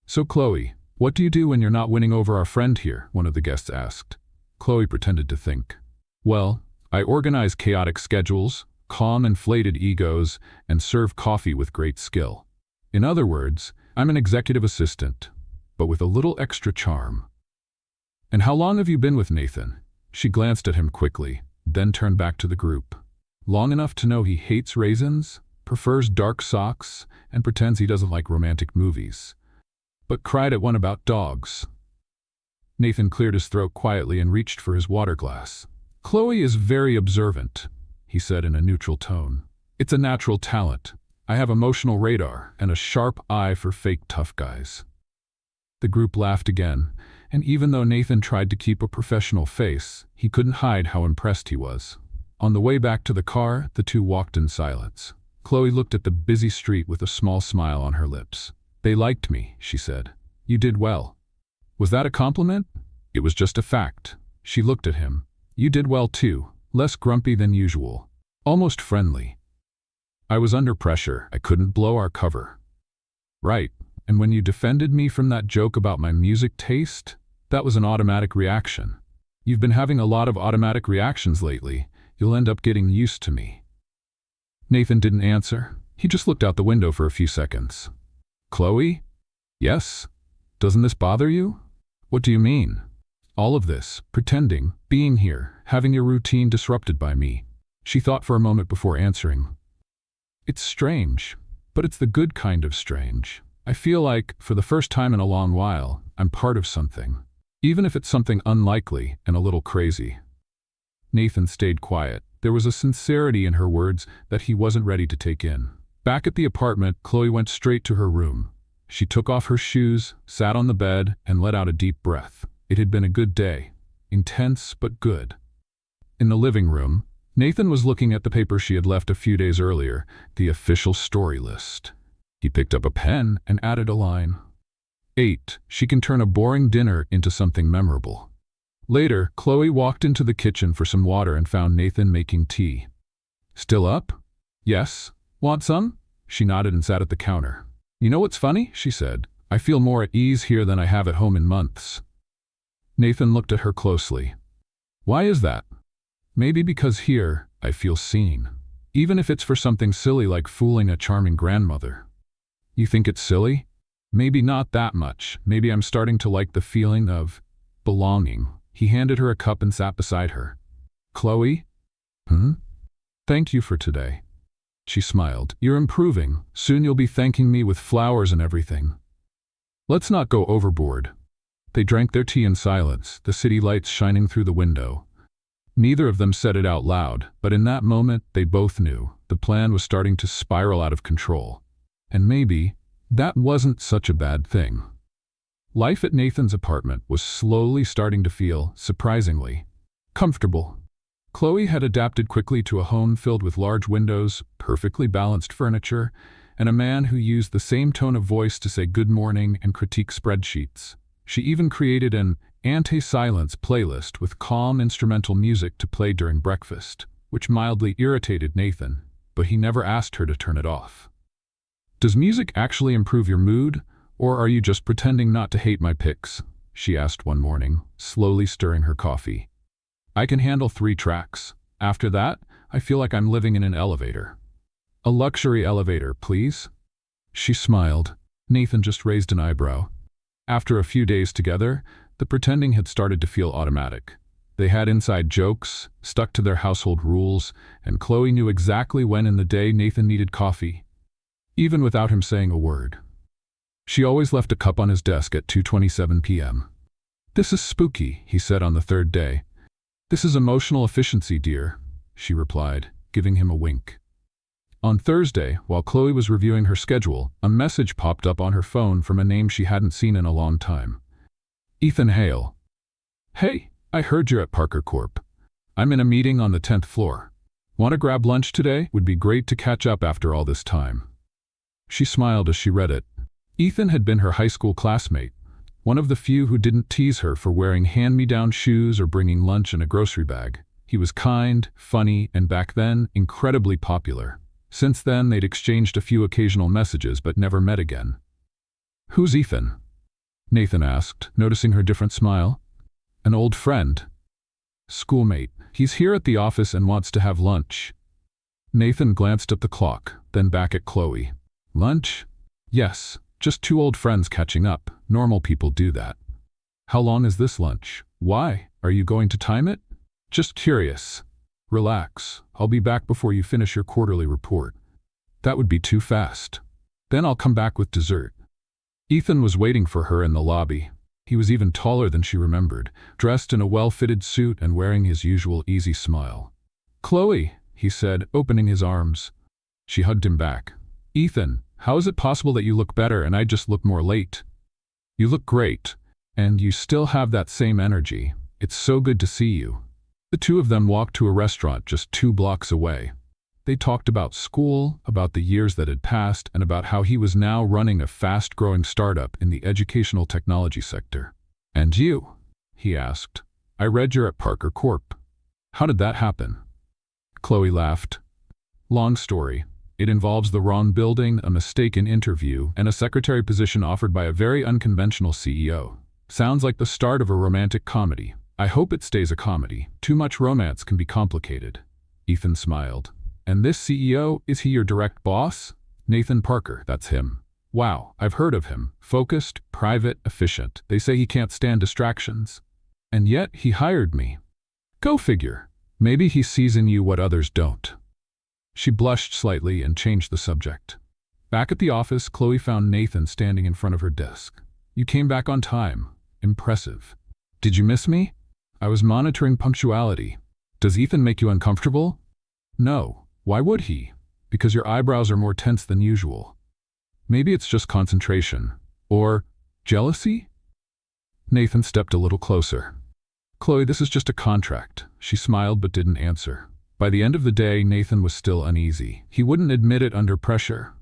So Chloe, what do you do when you're not winning over our friend here? One of the guests asked. Chloe pretended to think. Well, I organize chaotic schedules, calm inflated egos, and serve coffee with great skill. In other words, I'm an executive assistant, but with a little extra charm. And how long have you been with Nathan? She glanced at him quickly, then turned back to the group. Long enough to know he hates raisins, prefers dark socks, and pretends he doesn't like romantic movies, but cried at one about dogs. Nathan cleared his throat quietly and reached for his water glass. Chloe is very observant, he said in a neutral tone. It's a natural talent. I have emotional radar and a sharp eye for fake tough guys. The group laughed again, and even though Nathan tried to keep a professional face, he couldn't hide how impressed he was. On the way back to the car, the two walked in silence. Chloe looked at the busy street with a small smile on her lips. They liked me, she said. You did well. Was that a compliment? It was just a fact. She looked at him. You did well too, less grumpy than usual. Almost friendly. I was under pressure. I couldn't blow our cover. Right, and when you defended me from that joke about my music taste, that was an automatic reaction. You've been having a lot of automatic reactions lately. You'll end up getting used to me. Nathan didn't answer. He just looked out the window for a few seconds. Chloe? Yes? Doesn't this bother you? What do you mean? All of this, pretending, being here, having your routine disrupted by me. She thought for a moment before answering. It's strange, but it's the good kind of strange. I feel like, for the first time in a long while, I'm part of something. Even if it's something unlikely and a little crazy. Nathan stayed quiet. There was a sincerity in her words that he wasn't ready to take in. Back at the apartment, Chloe went straight to her room. She took off her shoes, sat on the bed, and let out a deep breath. It had been a good day. Intense, but good. In the living room, Nathan was looking at the paper she had left a few days earlier, the official story list. He picked up a pen and added a line. 8. She can turn a boring dinner into something memorable. Later, Chloe walked into the kitchen for some water and found Nathan making tea. Still up? Yes. Want some? She nodded and sat at the counter. You know what's funny? She said. I feel more at ease here than I have at home in months. Nathan looked at her closely. Why is that? Maybe because here, I feel seen. Even if it's for something silly like fooling a charming grandmother. You think it's silly? Maybe not that much. Maybe I'm starting to like the feeling of belonging. He handed her a cup and sat beside her. Chloe? Thank you for today. She smiled. You're improving. Soon you'll be thanking me with flowers and everything. Let's not go overboard. They drank their tea in silence, the city lights shining through the window. Neither of them said it out loud, but in that moment they both knew the plan was starting to spiral out of control. And maybe that wasn't such a bad thing. Life at Nathan's apartment was slowly starting to feel, surprisingly, comfortable. Chloe had adapted quickly to a home filled with large windows, perfectly balanced furniture, and a man who used the same tone of voice to say good morning and critique spreadsheets. She even created an anti-silence playlist with calm instrumental music to play during breakfast, which mildly irritated Nathan, but he never asked her to turn it off. Does music actually improve your mood, or are you just pretending not to hate my picks? She asked one morning, slowly stirring her coffee. I can handle 3 tracks. After that, I feel like I'm living in an elevator. A luxury elevator, please? She smiled. Nathan just raised an eyebrow. After a few days together, the pretending had started to feel automatic. They had inside jokes, stuck to their household rules, and Chloe knew exactly when in the day Nathan needed coffee, even without him saying a word. She always left a cup on his desk at 2:27 p.m. This is spooky, he said on the 3rd day. This is emotional efficiency, dear, she replied, giving him a wink. On Thursday, while Chloe was reviewing her schedule, a message popped up on her phone from a name she hadn't seen in a long time. Ethan Hale. Hey, I heard you're at Parker Corp. I'm in a meeting on the 10th floor. Want to grab lunch today? Would be great to catch up after all this time. She smiled as she read it. Ethan had been her high school classmate, one of the few who didn't tease her for wearing hand-me-down shoes or bringing lunch in a grocery bag. He was kind, funny, and back then, incredibly popular. Since then, they'd exchanged a few occasional messages but never met again. Who's Ethan? Nathan asked, noticing her different smile. An old friend. Schoolmate. He's here at the office and wants to have lunch. Nathan glanced at the clock, then back at Chloe. Lunch? Yes, just 2 old friends catching up. Normal people do that. How long is this lunch? Why? Are you going to time it? Just curious. Relax. I'll be back before you finish your quarterly report. That would be too fast. Then I'll come back with dessert. Ethan was waiting for her in the lobby. He was even taller than she remembered, dressed in a well-fitted suit and wearing his usual easy smile. Chloe, he said, opening his arms. She hugged him back. Ethan, how is it possible that you look better and I just look more late? You look great, and you still have that same energy. It's so good to see you. The 2 of them walked to a restaurant just 2 blocks away. They talked about school, about the years that had passed, and about how he was now running a fast-growing startup in the educational technology sector. And you? He asked. I read you're at Parker Corp. How did that happen? Chloe laughed. Long story. It involves the wrong building, a mistaken interview, and a secretary position offered by a very unconventional CEO. Sounds like the start of a romantic comedy. I hope it stays a comedy. Too much romance can be complicated. Ethan smiled. And this CEO, is he your direct boss? Nathan Parker, that's him. Wow, I've heard of him. Focused, private, efficient. They say he can't stand distractions. And yet he hired me. Go figure. Maybe he sees in you what others don't. She blushed slightly and changed the subject. Back at the office, Chloe found Nathan standing in front of her desk. You came back on time. Impressive. Did you miss me? I was monitoring punctuality. Does Ethan make you uncomfortable? No. Why would he? Because your eyebrows are more tense than usual. Maybe it's just concentration. Or jealousy? Nathan stepped a little closer. Chloe, this is just a contract. She smiled but didn't answer. By the end of the day, Nathan was still uneasy. He wouldn't admit it under pressure,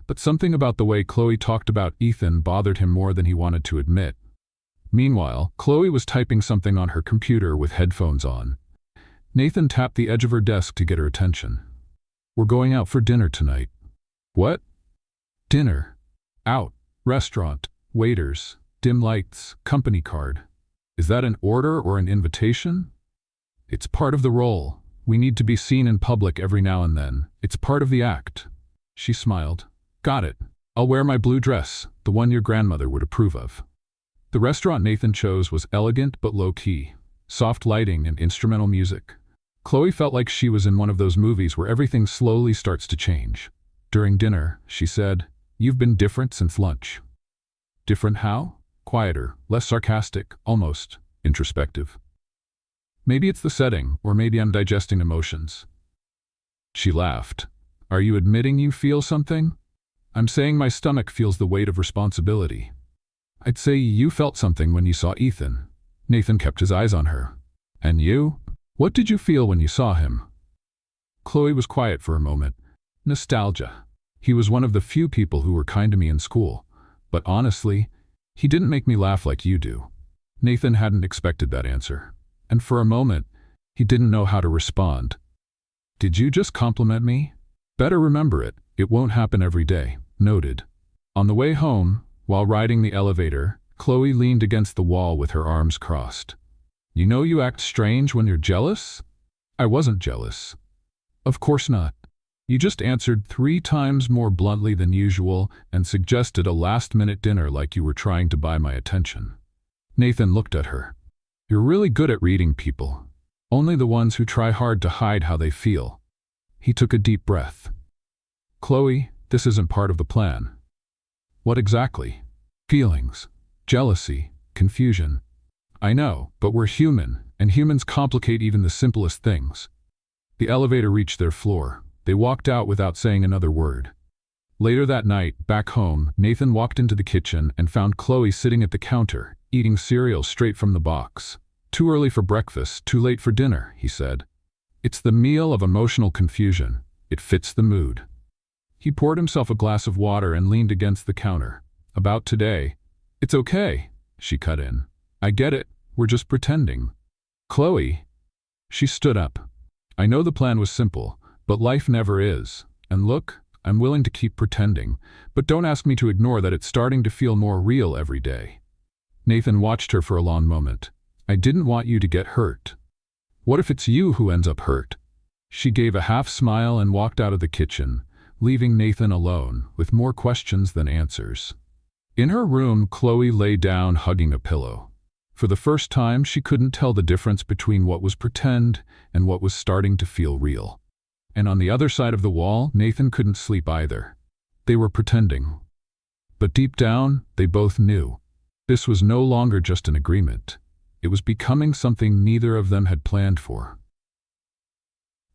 but something about the way Chloe talked about Ethan bothered him more than he wanted to admit. Meanwhile, Chloe was typing something on her computer with headphones on. Nathan tapped the edge of her desk to get her attention. "We're going out for dinner tonight." "What?" "Dinner. Out. Restaurant. Waiters. Dim lights. Company card." "Is that an order or an invitation?" "It's part of the role. We need to be seen in public every now and then. It's part of the act." She smiled. "Got it. I'll wear my blue dress, the one your grandmother would approve of." The restaurant Nathan chose was elegant but low-key. Soft lighting and instrumental music. Chloe felt like she was in one of those movies where everything slowly starts to change. During dinner, she said, "You've been different since lunch." "Different how?" "Quieter, less sarcastic, almost introspective." "Maybe it's the setting, or maybe I'm digesting emotions." She laughed. "Are you admitting you feel something?" "I'm saying my stomach feels the weight of responsibility." "I'd say you felt something when you saw Ethan." Nathan kept his eyes on her. "And you? What did you feel when you saw him?" Chloe was quiet for a moment. "Nostalgia. He was one of the few people who were kind to me in school. But honestly, he didn't make me laugh like you do." Nathan hadn't expected that answer. And for a moment, he didn't know how to respond. "Did you just compliment me?" "Better remember it. It won't happen every day." Noted. On the way home, while riding the elevator, Chloe leaned against the wall with her arms crossed. "You know you act strange when you're jealous?" "I wasn't jealous." "Of course not. You just answered 3 times more bluntly than usual and suggested a last-minute dinner like you were trying to buy my attention." Nathan looked at her. "You're really good at reading people. Only the ones who try hard to hide how they feel." He took a deep breath. "Chloe, this isn't part of the plan." "What exactly?" "Feelings. Jealousy. Confusion." "I know, but we're human, and humans complicate even the simplest things." The elevator reached their floor. They walked out without saying another word. Later that night, back home, Nathan walked into the kitchen and found Chloe sitting at the counter, eating cereal straight from the box. "Too early for breakfast, too late for dinner," he said. "It's the meal of emotional confusion. It fits the mood." He poured himself a glass of water and leaned against the counter. "About today." "It's okay," she cut in. "I get it. We're just pretending." "Chloe." She stood up. "I know the plan was simple, but life never is. And look, I'm willing to keep pretending, but don't ask me to ignore that it's starting to feel more real every day." Nathan watched her for a long moment. "I didn't want you to get hurt." "What if it's you who ends up hurt?" She gave a half smile and walked out of the kitchen, leaving Nathan alone, with more questions than answers. In her room, Chloe lay down hugging a pillow. For the first time, she couldn't tell the difference between what was pretend and what was starting to feel real. And on the other side of the wall, Nathan couldn't sleep either. They were pretending. But deep down, they both knew. This was no longer just an agreement. It was becoming something neither of them had planned for.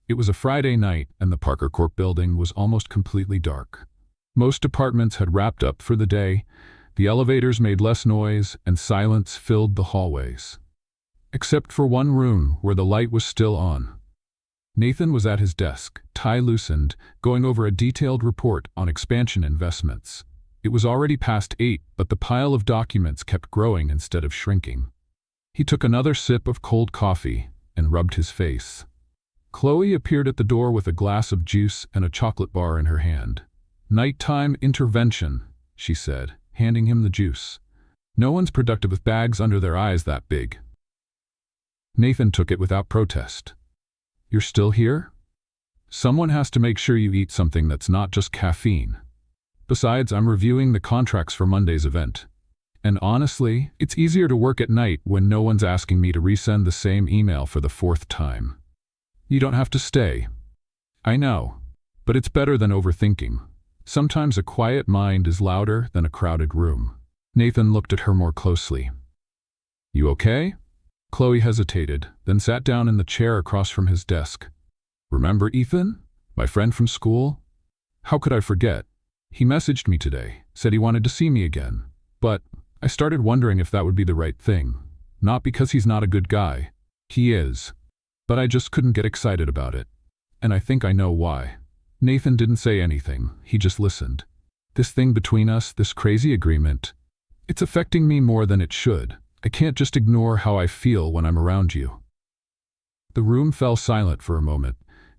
It was a Friday night, and the Parker Corp building was almost completely dark. Most apartments had wrapped up for the day. The elevators made less noise, and silence filled the hallways. Except for one room where the light was still on. Nathan was at his desk, tie loosened, going over a detailed report on expansion investments. It was already past 8, but the pile of documents kept growing instead of shrinking. He took another sip of cold coffee and rubbed his face. Chloe appeared at the door with a glass of juice and a chocolate bar in her hand. "Nighttime intervention," she said, handing him the juice. "No one's productive with bags under their eyes that big." Nathan took it without protest. "You're still here? Someone has to make sure you eat something that's not just caffeine. Besides, I'm reviewing the contracts for Monday's event. And honestly, it's easier to work at night when no one's asking me to resend the same email for the 4th time. You don't have to stay." "I know, but it's better than overthinking. Sometimes a quiet mind is louder than a crowded room." Nathan looked at her more closely. "You okay?" Chloe hesitated, then sat down in the chair across from his desk. "Remember Ethan? My friend from school? How could I forget? He messaged me today, said he wanted to see me again. But I started wondering if that would be the right thing. Not because he's not a good guy. He is. But I just couldn't get excited about it." and I think I know why. Nathan didn't say anything, he just listened. This thing between us, this crazy agreement, it's affecting me more than it should. I can't just ignore how I feel when I'm around you. The room fell silent for a moment.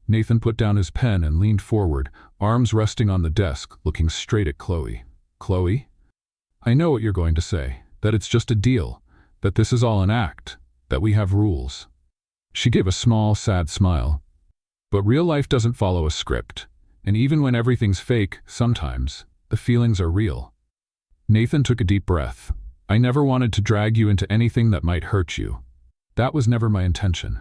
Nathan put down his pen and leaned forward, arms resting on the desk, looking straight at Chloe. Chloe? I know what you're going to say, that it's just a deal, that this is all an act, that we have rules. She gave a small, sad smile. But real life doesn't follow a script, and even when everything's fake, sometimes, the feelings are real. Nathan took a deep breath. I never wanted to drag you into anything that might hurt you. That was never my intention.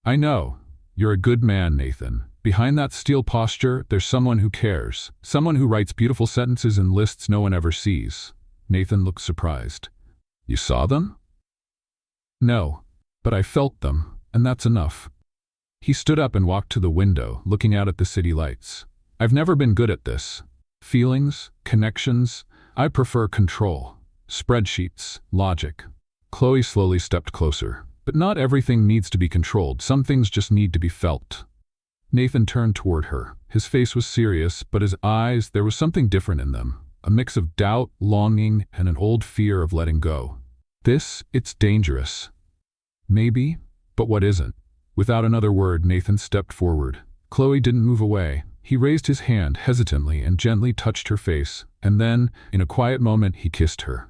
I know. You're a good man, Nathan. Behind that steel posture, there's someone who cares. Someone who writes beautiful sentences in lists no one ever sees. Nathan looked surprised. You saw them? No, but I felt them, and that's enough. He stood up and walked to the window, looking out at the city lights. I've never been good at this. Feelings, connections, I prefer control. Spreadsheets, logic. Chloe slowly stepped closer. But not everything needs to be controlled, some things just need to be felt. Nathan turned toward her. His face was serious, but his eyes, there was something different in them. A mix of doubt, longing, and an old fear of letting go. It's dangerous. Maybe, but what isn't? Without another word, Nathan stepped forward. Chloe didn't move away. He raised his hand hesitantly and gently touched her face, and then, in a quiet moment, he kissed her.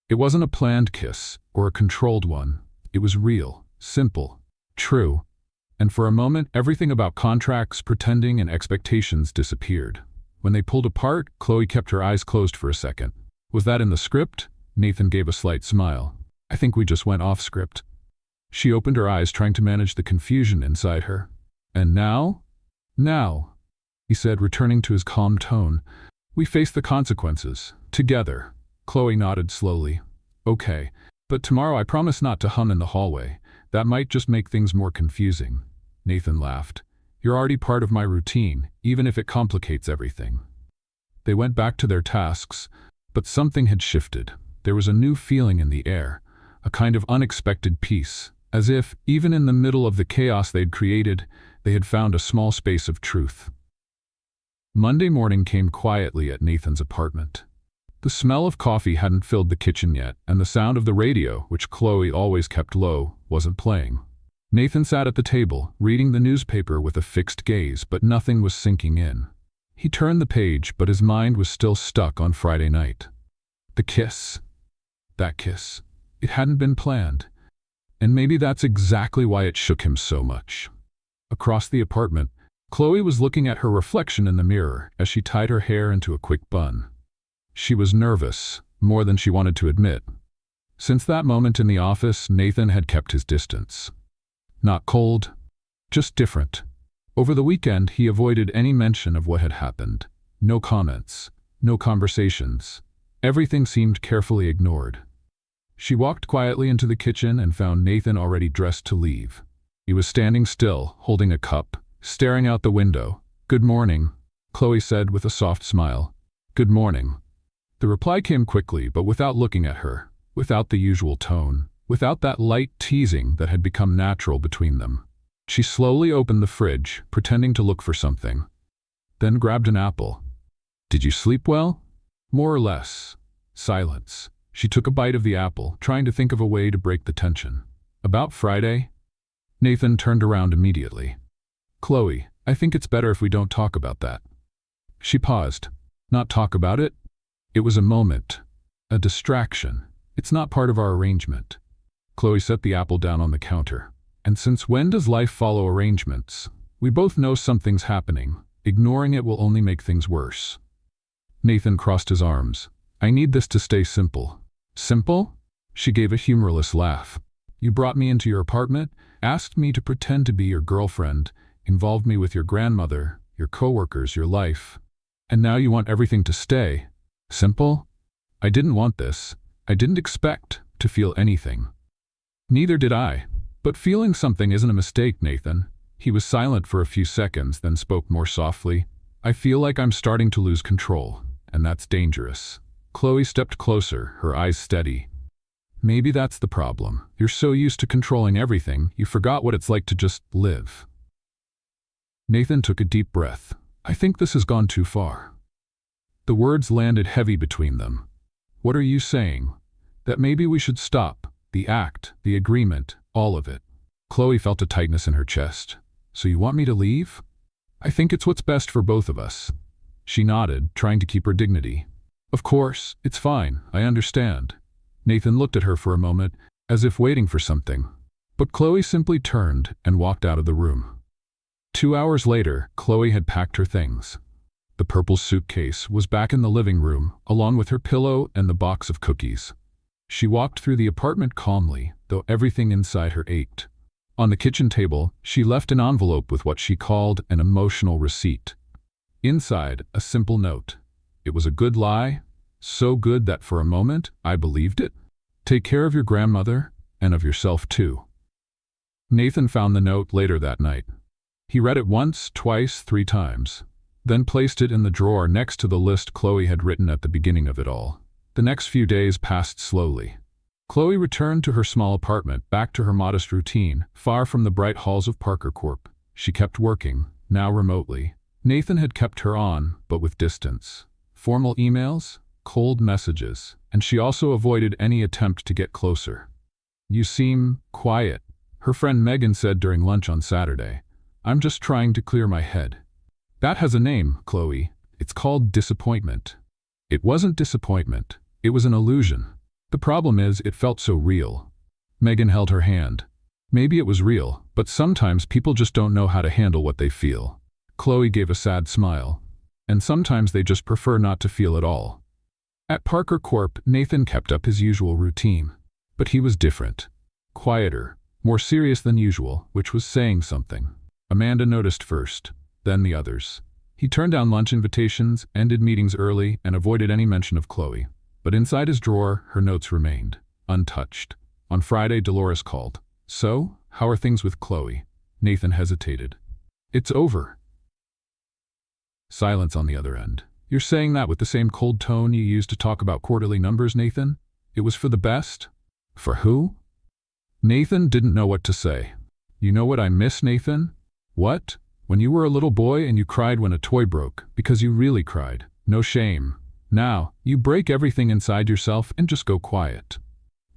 It wasn't a planned kiss, or a controlled one. It was real, simple, true, and for a moment everything about contracts, pretending, and expectations disappeared. When they pulled apart, Chloe kept her eyes closed for a second. Was that in the script? Nathan gave a slight smile. I think we just went off script. She opened her eyes, trying to manage the confusion inside her. And now? Now, he said, returning to his calm tone. We face the consequences, together. Chloe nodded slowly. Okay. But tomorrow I promise not to hum in the hallway. That might just make things more confusing. Nathan laughed. You're already part of my routine, even if it complicates everything. They went back to their tasks, but something had shifted. There was a new feeling in the air, a kind of unexpected peace, as if, even in the middle of the chaos they'd created, they had found a small space of truth. Monday morning came quietly at Nathan's apartment. The smell of coffee hadn't filled the kitchen yet, and the sound of the radio, which Chloe always kept low, wasn't playing. Nathan sat at the table, reading the newspaper with a fixed gaze, but nothing was sinking in. He turned the page, but his mind was still stuck on Friday night. The kiss. That kiss. It hadn't been planned. And maybe that's exactly why it shook him so much. Across the apartment, Chloe was looking at her reflection in the mirror as she tied her hair into a quick bun. She was nervous, more than she wanted to admit. Since that moment in the office, Nathan had kept his distance. Not cold, just different. Over the weekend, he avoided any mention of what had happened. No comments, no conversations. Everything seemed carefully ignored. She walked quietly into the kitchen and found Nathan already dressed to leave. He was standing still, holding a cup, staring out the window. Good morning, Chloe said with a soft smile. Good morning. The reply came quickly, but without looking at her, without the usual tone, without that light teasing that had become natural between them. She slowly opened the fridge, pretending to look for something, then grabbed an apple. Did you sleep well? More or less. Silence. She took a bite of the apple, trying to think of a way to break the tension. About Friday? Nathan turned around immediately. Chloe, I think it's better if we don't talk about that. She paused. Not talk about it? It was a moment, a distraction. It's not part of our arrangement. Chloe set the apple down on the counter. And since when does life follow arrangements? We both know something's happening. Ignoring it will only make things worse. Nathan crossed his arms. I need this to stay simple. Simple? She gave a humorless laugh. You brought me into your apartment, asked me to pretend to be your girlfriend, involved me with your grandmother, your coworkers, your life. And now you want everything to stay. Simple? I didn't want this. I didn't expect to feel anything. Neither did I. But feeling something isn't a mistake, Nathan. He was silent for a few seconds, then spoke more softly. I feel like I'm starting to lose control, and that's dangerous. Chloe stepped closer, her eyes steady. Maybe that's the problem. You're so used to controlling everything, you forgot what it's like to just live. Nathan took a deep breath. I think this has gone too far. The words landed heavy between them. What are you saying? That maybe we should stop, the act, the agreement, all of it. Chloe felt a tightness in her chest. So you want me to leave? I think it's what's best for both of us. She nodded, trying to keep her dignity. Of course, it's fine, I understand. Nathan looked at her for a moment, as if waiting for something. But Chloe simply turned and walked out of the room. 2 hours later, Chloe had packed her things. The purple suitcase was back in the living room, along with her pillow and the box of cookies. She walked through the apartment calmly, though everything inside her ached. On the kitchen table, she left an envelope with what she called an emotional receipt. Inside, a simple note. It was a good lie, so good that for a moment, I believed it. Take care of your grandmother, and of yourself too. Nathan found the note later that night. He read it once, twice, 3 times, then placed it in the drawer next to the list Chloe had written at the beginning of it all. The next few days passed slowly. Chloe returned to her small apartment, back to her modest routine, far from the bright halls of Parker Corp. She kept working, now remotely. Nathan had kept her on, but with distance. Formal emails, cold messages, and she also avoided any attempt to get closer. You seem quiet, her friend Megan said during lunch on Saturday. I'm just trying to clear my head. That has a name, Chloe. It's called disappointment. It wasn't disappointment. It was an illusion. The problem is, it felt so real. Megan held her hand. Maybe it was real, but sometimes people just don't know how to handle what they feel. Chloe gave a sad smile. And sometimes they just prefer not to feel at all. At Parker Corp, Nathan kept up his usual routine. But he was different. Quieter, more serious than usual, which was saying something. Amanda noticed first, then the others. He turned down lunch invitations, ended meetings early, and avoided any mention of Chloe. But inside his drawer, her notes remained, untouched. On Friday, Dolores called. So, how are things with Chloe? Nathan hesitated. It's over. Silence on the other end. You're saying that with the same cold tone you used to talk about quarterly numbers, Nathan? It was for the best? For who? Nathan didn't know what to say. You know what I miss, Nathan? What? When you were a little boy and you cried when a toy broke, because you really cried. No shame. Now, you break everything inside yourself and just go quiet.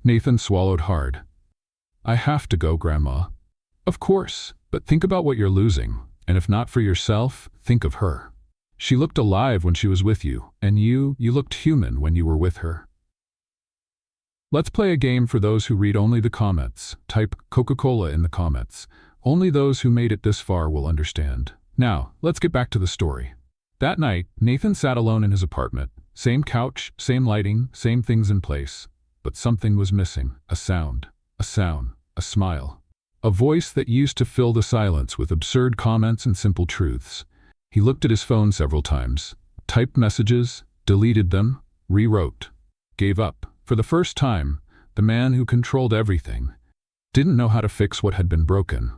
Nathan swallowed hard. I have to go, Grandma. Of course, but think about what you're losing, and if not for yourself, think of her. She looked alive when she was with you, and you looked human when you were with her. Let's play a game for those who read only the comments. Type Coca-Cola in the comments. Only those who made it this far will understand. Now, let's get back to the story. That night, Nathan sat alone in his apartment. Same couch, same lighting, same things in place. But something was missing. A sound, a smile. A voice that used to fill the silence with absurd comments and simple truths. He looked at his phone several times, typed messages, deleted them, rewrote, gave up. For the first time, the man who controlled everything didn't know how to fix what had been broken.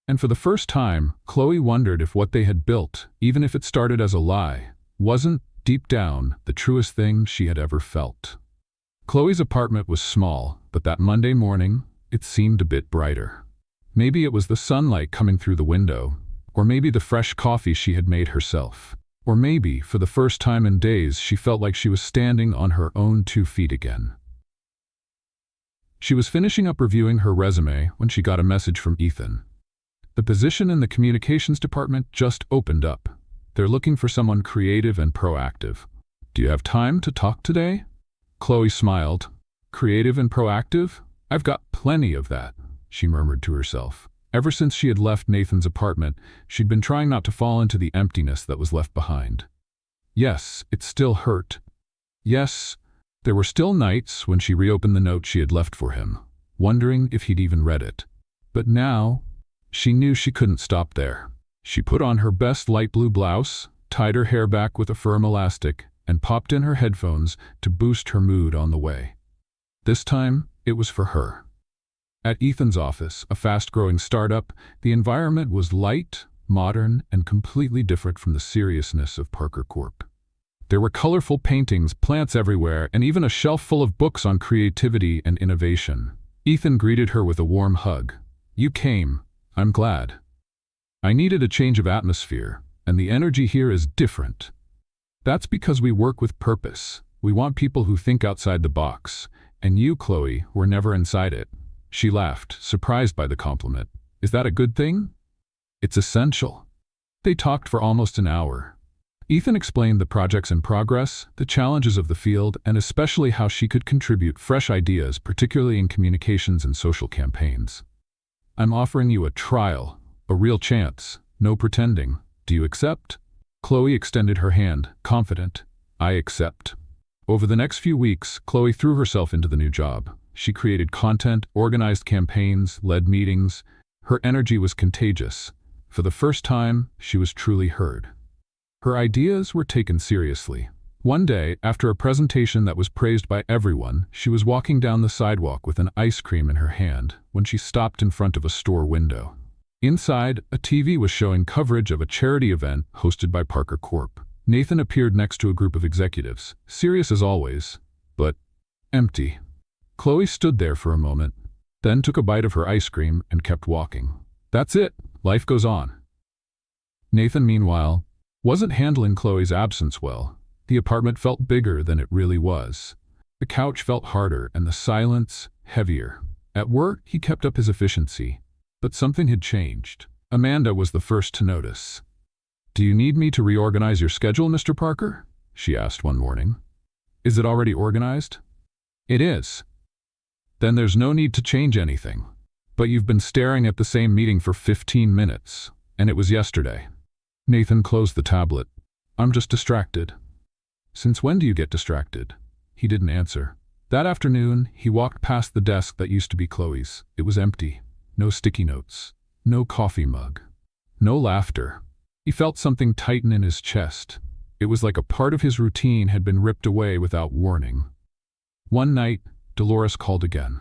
And for the first time, Chloe wondered if what they had built, even if it started as a lie, wasn't, deep down, the truest thing she had ever felt. Chloe's apartment was small, but that Monday morning, it seemed a bit brighter. Maybe it was the sunlight coming through the window, or maybe the fresh coffee she had made herself. Or maybe, for the first time in days, she felt like she was standing on her own 2 feet again. She was finishing up reviewing her resume when she got a message from Ethan. The position in the communications department just opened up. They're looking for someone creative and proactive. Do you have time to talk today? Chloe smiled. Creative and proactive? I've got plenty of that, she murmured to herself. Ever since she had left Nathan's apartment, she'd been trying not to fall into the emptiness that was left behind. Yes, it still hurt. Yes, there were still nights when she reopened the note she had left for him, wondering if he'd even read it. But now, she knew she couldn't stop there. She put on her best light blue blouse, tied her hair back with a firm elastic, and popped in her headphones to boost her mood on the way. This time, it was for her. At Ethan's office, a fast-growing startup, the environment was light, modern, and completely different from the seriousness of Parker Corp. There were colorful paintings, plants everywhere, and even a shelf full of books on creativity and innovation. Ethan greeted her with a warm hug. You came. I'm glad. I needed a change of atmosphere, and the energy here is different. That's because we work with purpose. We want people who think outside the box. And you, Chloe, were never inside it. She laughed, surprised by the compliment. Is that a good thing? It's essential. They talked for almost an hour. Ethan explained the projects in progress, the challenges of the field, and especially how she could contribute fresh ideas, particularly in communications and social campaigns. I'm offering you a trial, a real chance, no pretending. Do you accept? Chloe extended her hand, confident. I accept. Over the next few weeks, Chloe threw herself into the new job. She created content, organized campaigns, led meetings. Her energy was contagious. For the first time, she was truly heard. Her ideas were taken seriously. One day, after a presentation that was praised by everyone, she was walking down the sidewalk with an ice cream in her hand when she stopped in front of a store window. Inside, a TV was showing coverage of a charity event hosted by Parker Corp. Nathan appeared next to a group of executives, serious as always, but empty. Chloe stood there for a moment, then took a bite of her ice cream and kept walking. That's it, life goes on. Nathan, meanwhile, wasn't handling Chloe's absence well. The apartment felt bigger than it really was. The couch felt harder and the silence heavier. At work, he kept up his efficiency, but something had changed. Amanda was the first to notice. Do you need me to reorganize your schedule, Mr. Parker? She asked one morning. Is it already organized? It is. Then there's no need to change anything. But you've been staring at the same meeting for 15 minutes, and it was yesterday. Nathan closed the tablet. I'm just distracted. Since when do you get distracted? He didn't answer. That afternoon, he walked past the desk that used to be Chloe's. It was empty. No sticky notes. No coffee mug. No laughter. He felt something tighten in his chest. It was like a part of his routine had been ripped away without warning. One night, Dolores called again.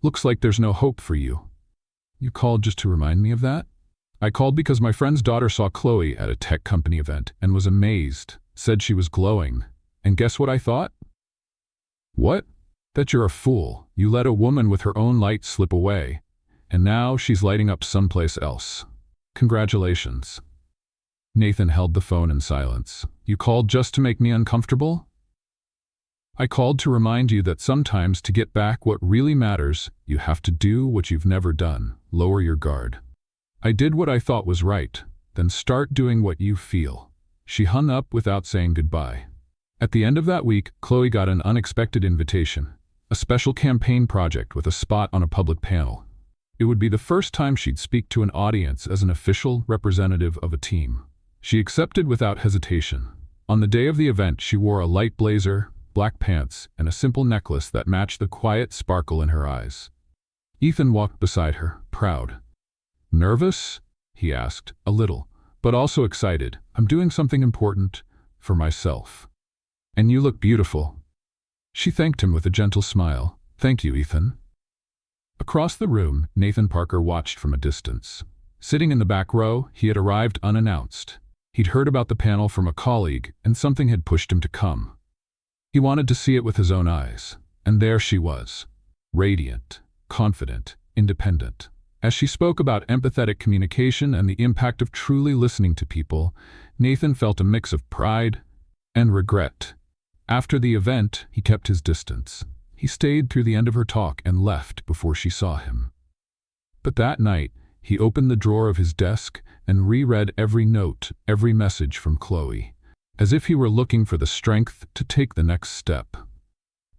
Looks like there's no hope for you. You called just to remind me of that? I called because my friend's daughter saw Chloe at a tech company event and was amazed, said she was glowing. And guess what I thought? What? That you're a fool. You let a woman with her own light slip away, and now she's lighting up someplace else. Congratulations. Nathan held the phone in silence. You called just to make me uncomfortable? I called to remind you that sometimes to get back what really matters, you have to do what you've never done. Lower your guard. I did what I thought was right, then start doing what you feel. She hung up without saying goodbye. At the end of that week, Chloe got an unexpected invitation, a special campaign project with a spot on a public panel. It would be the first time she'd speak to an audience as an official representative of a team. She accepted without hesitation. On the day of the event, she wore a light blazer, black pants, and a simple necklace that matched the quiet sparkle in her eyes. Ethan walked beside her, proud. Nervous? He asked, a little, but also excited. I'm doing something important for myself. And you look beautiful. She thanked him with a gentle smile. Thank you, Ethan. Across the room, Nathan Parker watched from a distance. Sitting in the back row, he had arrived unannounced. He'd heard about the panel from a colleague, and something had pushed him to come. He wanted to see it with his own eyes, and there she was, radiant, confident, independent. As she spoke about empathetic communication and the impact of truly listening to people, Nathan felt a mix of pride and regret. After the event, he kept his distance. He stayed through the end of her talk and left before she saw him. But that night, he opened the drawer of his desk and reread every note, every message from Chloe, as if he were looking for the strength to take the next step.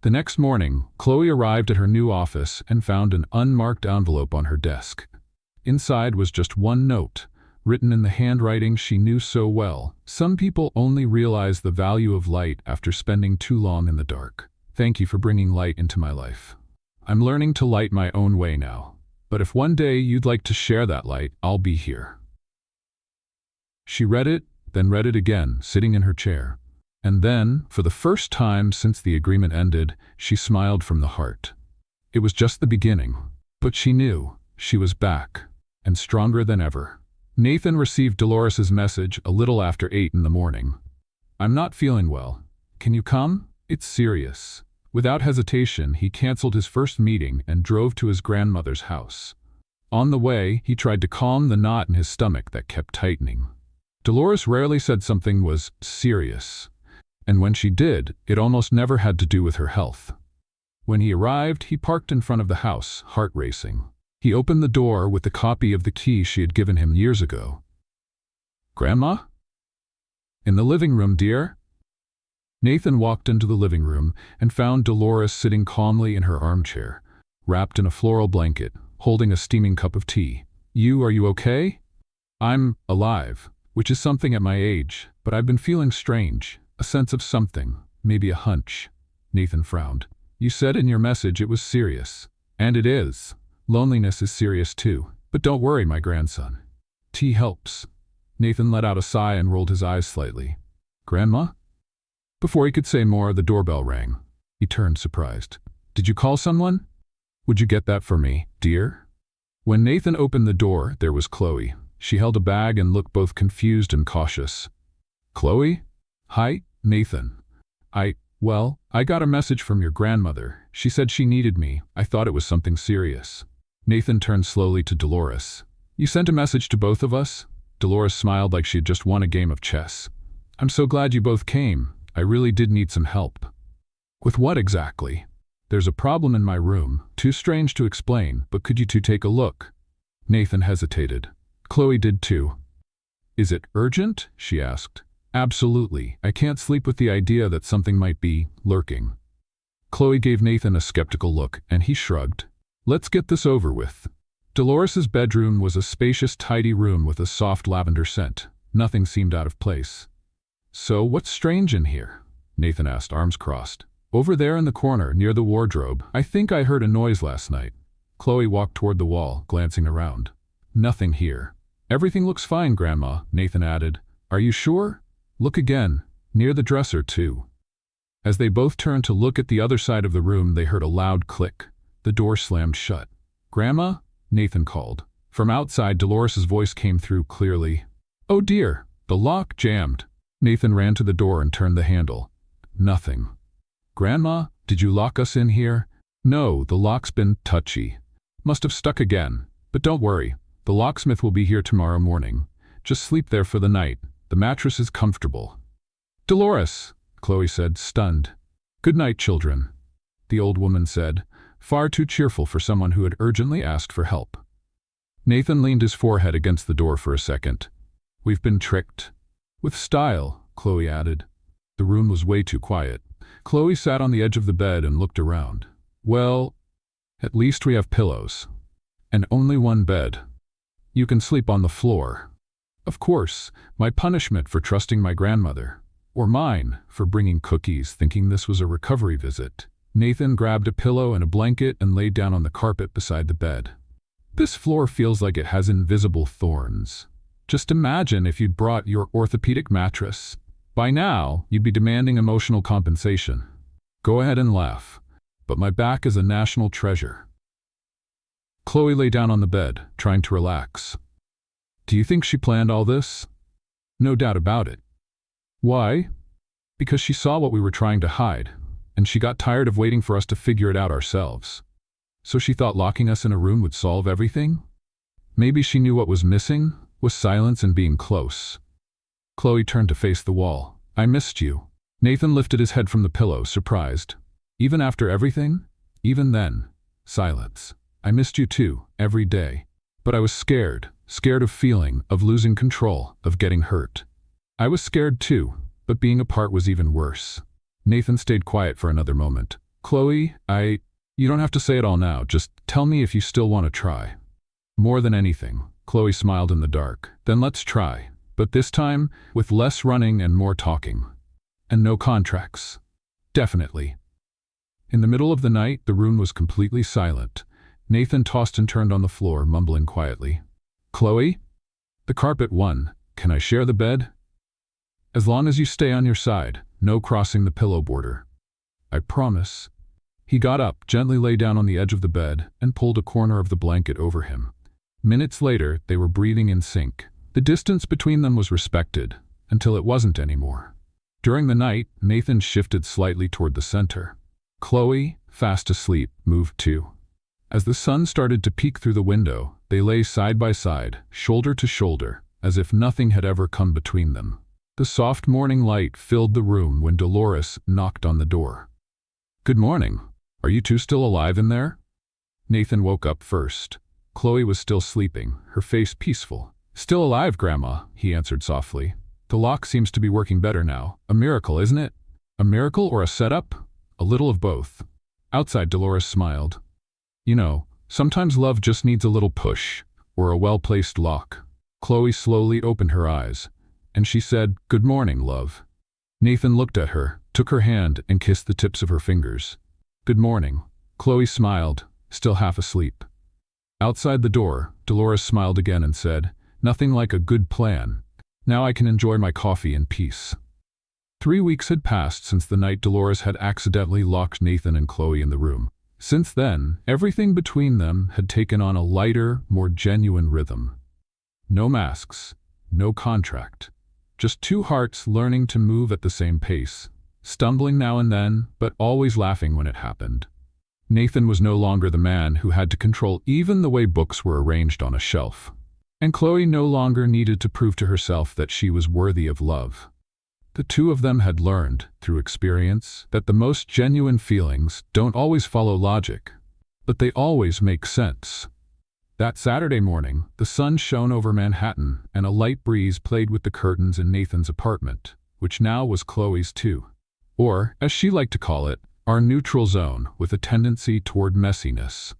The next morning, Chloe arrived at her new office and found an unmarked envelope on her desk. Inside was just one note, written in the handwriting she knew so well. Some people only realize the value of light after spending too long in the dark. Thank you for bringing light into my life. I'm learning to light my own way now. But if one day you'd like to share that light, I'll be here. She read it, then read it again, sitting in her chair. And then, for the first time since the agreement ended, she smiled from the heart. It was just the beginning, but she knew she was back, and stronger than ever. Nathan received Dolores's message a little after 8 in the morning. I'm not feeling well. Can you come? It's serious. Without hesitation, he canceled his first meeting and drove to his grandmother's house. On the way, he tried to calm the knot in his stomach that kept tightening. Dolores rarely said something was serious, and when she did, it almost never had to do with her health. When he arrived, he parked in front of the house, heart racing. He opened the door with the copy of the key she had given him years ago. "Grandma?" "In the living room, dear." Nathan walked into the living room and found Dolores sitting calmly in her armchair, wrapped in a floral blanket, holding a steaming cup of tea. Are you okay?" "I'm alive, which is something at my age, but I've been feeling strange, a sense of something, maybe a hunch." Nathan frowned. "You said in your message it was serious. And it is. Loneliness is serious too. But don't worry, my grandson. Tea helps." Nathan let out a sigh and rolled his eyes slightly. "Grandma?" Before he could say more, the doorbell rang. He turned, surprised. "Did you call someone? Would you get that for me, dear?" When Nathan opened the door, there was Chloe. She held a bag and looked both confused and cautious. "Chloe?" "Hi, Nathan. I got a message from your grandmother. She said she needed me. I thought it was something serious." Nathan turned slowly to Dolores. "You sent a message to both of us?" Dolores smiled like she had just won a game of chess. "I'm so glad you both came. I really did need some help." "With what exactly?" "There's a problem in my room. Too strange to explain, but could you two take a look?" Nathan hesitated. Chloe did too. "Is it urgent?" she asked. "Absolutely. I can't sleep with the idea that something might be lurking." Chloe gave Nathan a skeptical look, and he shrugged. "Let's get this over with." Dolores's bedroom was a spacious, tidy room with a soft lavender scent. Nothing seemed out of place. "So what's strange in here?" Nathan asked, arms crossed. "Over there in the corner, near the wardrobe. I think I heard a noise last night." Chloe walked toward the wall, glancing around. "Nothing here." "Everything looks fine, Grandma," Nathan added. "Are you sure? Look again. Near the dresser, too." As they both turned to look at the other side of the room, they heard a loud click. The door slammed shut. "Grandma?" Nathan called. From outside, Dolores's voice came through clearly. "Oh dear, the lock jammed." Nathan ran to the door and turned the handle. Nothing. "Grandma, did you lock us in here?" "No, the lock's been touchy. Must have stuck again. But don't worry, the locksmith will be here tomorrow morning. Just sleep there for the night. The mattress is comfortable." "Dolores," Chloe said, stunned. "Good night, children," the old woman said, far too cheerful for someone who had urgently asked for help. Nathan leaned his forehead against the door for a second. "We've been tricked." "With style," Chloe added. The room was way too quiet. Chloe sat on the edge of the bed and looked around. "Well, at least we have pillows. And only one bed. You can sleep on the floor. Of course, my punishment for trusting my grandmother. Or mine, for bringing cookies, thinking this was a recovery visit." Nathan grabbed a pillow and a blanket and laid down on the carpet beside the bed. "This floor feels like it has invisible thorns. Just imagine if you'd brought your orthopedic mattress. By now, you'd be demanding emotional compensation. Go ahead and laugh, but my back is a national treasure." Chloe lay down on the bed, trying to relax. "Do you think she planned all this?" "No doubt about it." "Why?" "Because she saw what we were trying to hide, and she got tired of waiting for us to figure it out ourselves. So she thought locking us in a room would solve everything? Maybe she knew what was missing was silence and being close." Chloe turned to face the wall. "I missed you." Nathan lifted his head from the pillow, surprised. "Even after everything?" "Even then. Silence. I missed you too, every day. But I was scared of feeling, of losing control, of getting hurt. I was scared too, but being apart was even worse." Nathan stayed quiet for another moment. "Chloe, you don't have to say it all now, just tell me if you still want to try." "More than anything." Chloe smiled in the dark. "Then let's try. But this time, with less running and more talking. And no contracts." "Definitely." In the middle of the night, the room was completely silent. Nathan tossed and turned on the floor, mumbling quietly. "Chloe? The carpet won. Can I share the bed?" "As long as you stay on your side. No crossing the pillow border." "I promise." He got up, gently lay down on the edge of the bed, and pulled a corner of the blanket over him. Minutes later, they were breathing in sync. The distance between them was respected, until it wasn't anymore. During the night, Nathan shifted slightly toward the center. Chloe, fast asleep, moved too. As the sun started to peek through the window, They lay side by side, shoulder to shoulder, as if nothing had ever come between them. The soft morning light filled the room when Dolores knocked on the door. "Good morning. Are you two still alive in there?" Nathan woke up first. Chloe was still sleeping, her face peaceful. "Still alive, Grandma," he answered softly. "The lock seems to be working better now. A miracle, isn't it?" "A miracle or a setup?" "A little of both." Outside, Dolores smiled. "You know, sometimes love just needs a little push, or a well-placed lock." Chloe slowly opened her eyes, and she said, "Good morning, love." Nathan looked at her, took her hand, and kissed the tips of her fingers. "Good morning." Chloe smiled, still half asleep. Outside the door, Dolores smiled again and said, "Nothing like a good plan. Now I can enjoy my coffee in peace." 3 weeks had passed since the night Dolores had accidentally locked Nathan and Chloe in the room. Since then, everything between them had taken on a lighter, more genuine rhythm. No masks, no contract. Just two hearts learning to move at the same pace, stumbling now and then, but always laughing when it happened. Nathan was no longer the man who had to control even the way books were arranged on a shelf. And Chloe no longer needed to prove to herself that she was worthy of love. The two of them had learned, through experience, that the most genuine feelings don't always follow logic, but they always make sense. That Saturday morning, the sun shone over Manhattan, and a light breeze played with the curtains in Nathan's apartment, which now was Chloe's too. Or, as she liked to call it, our neutral zone with a tendency toward messiness.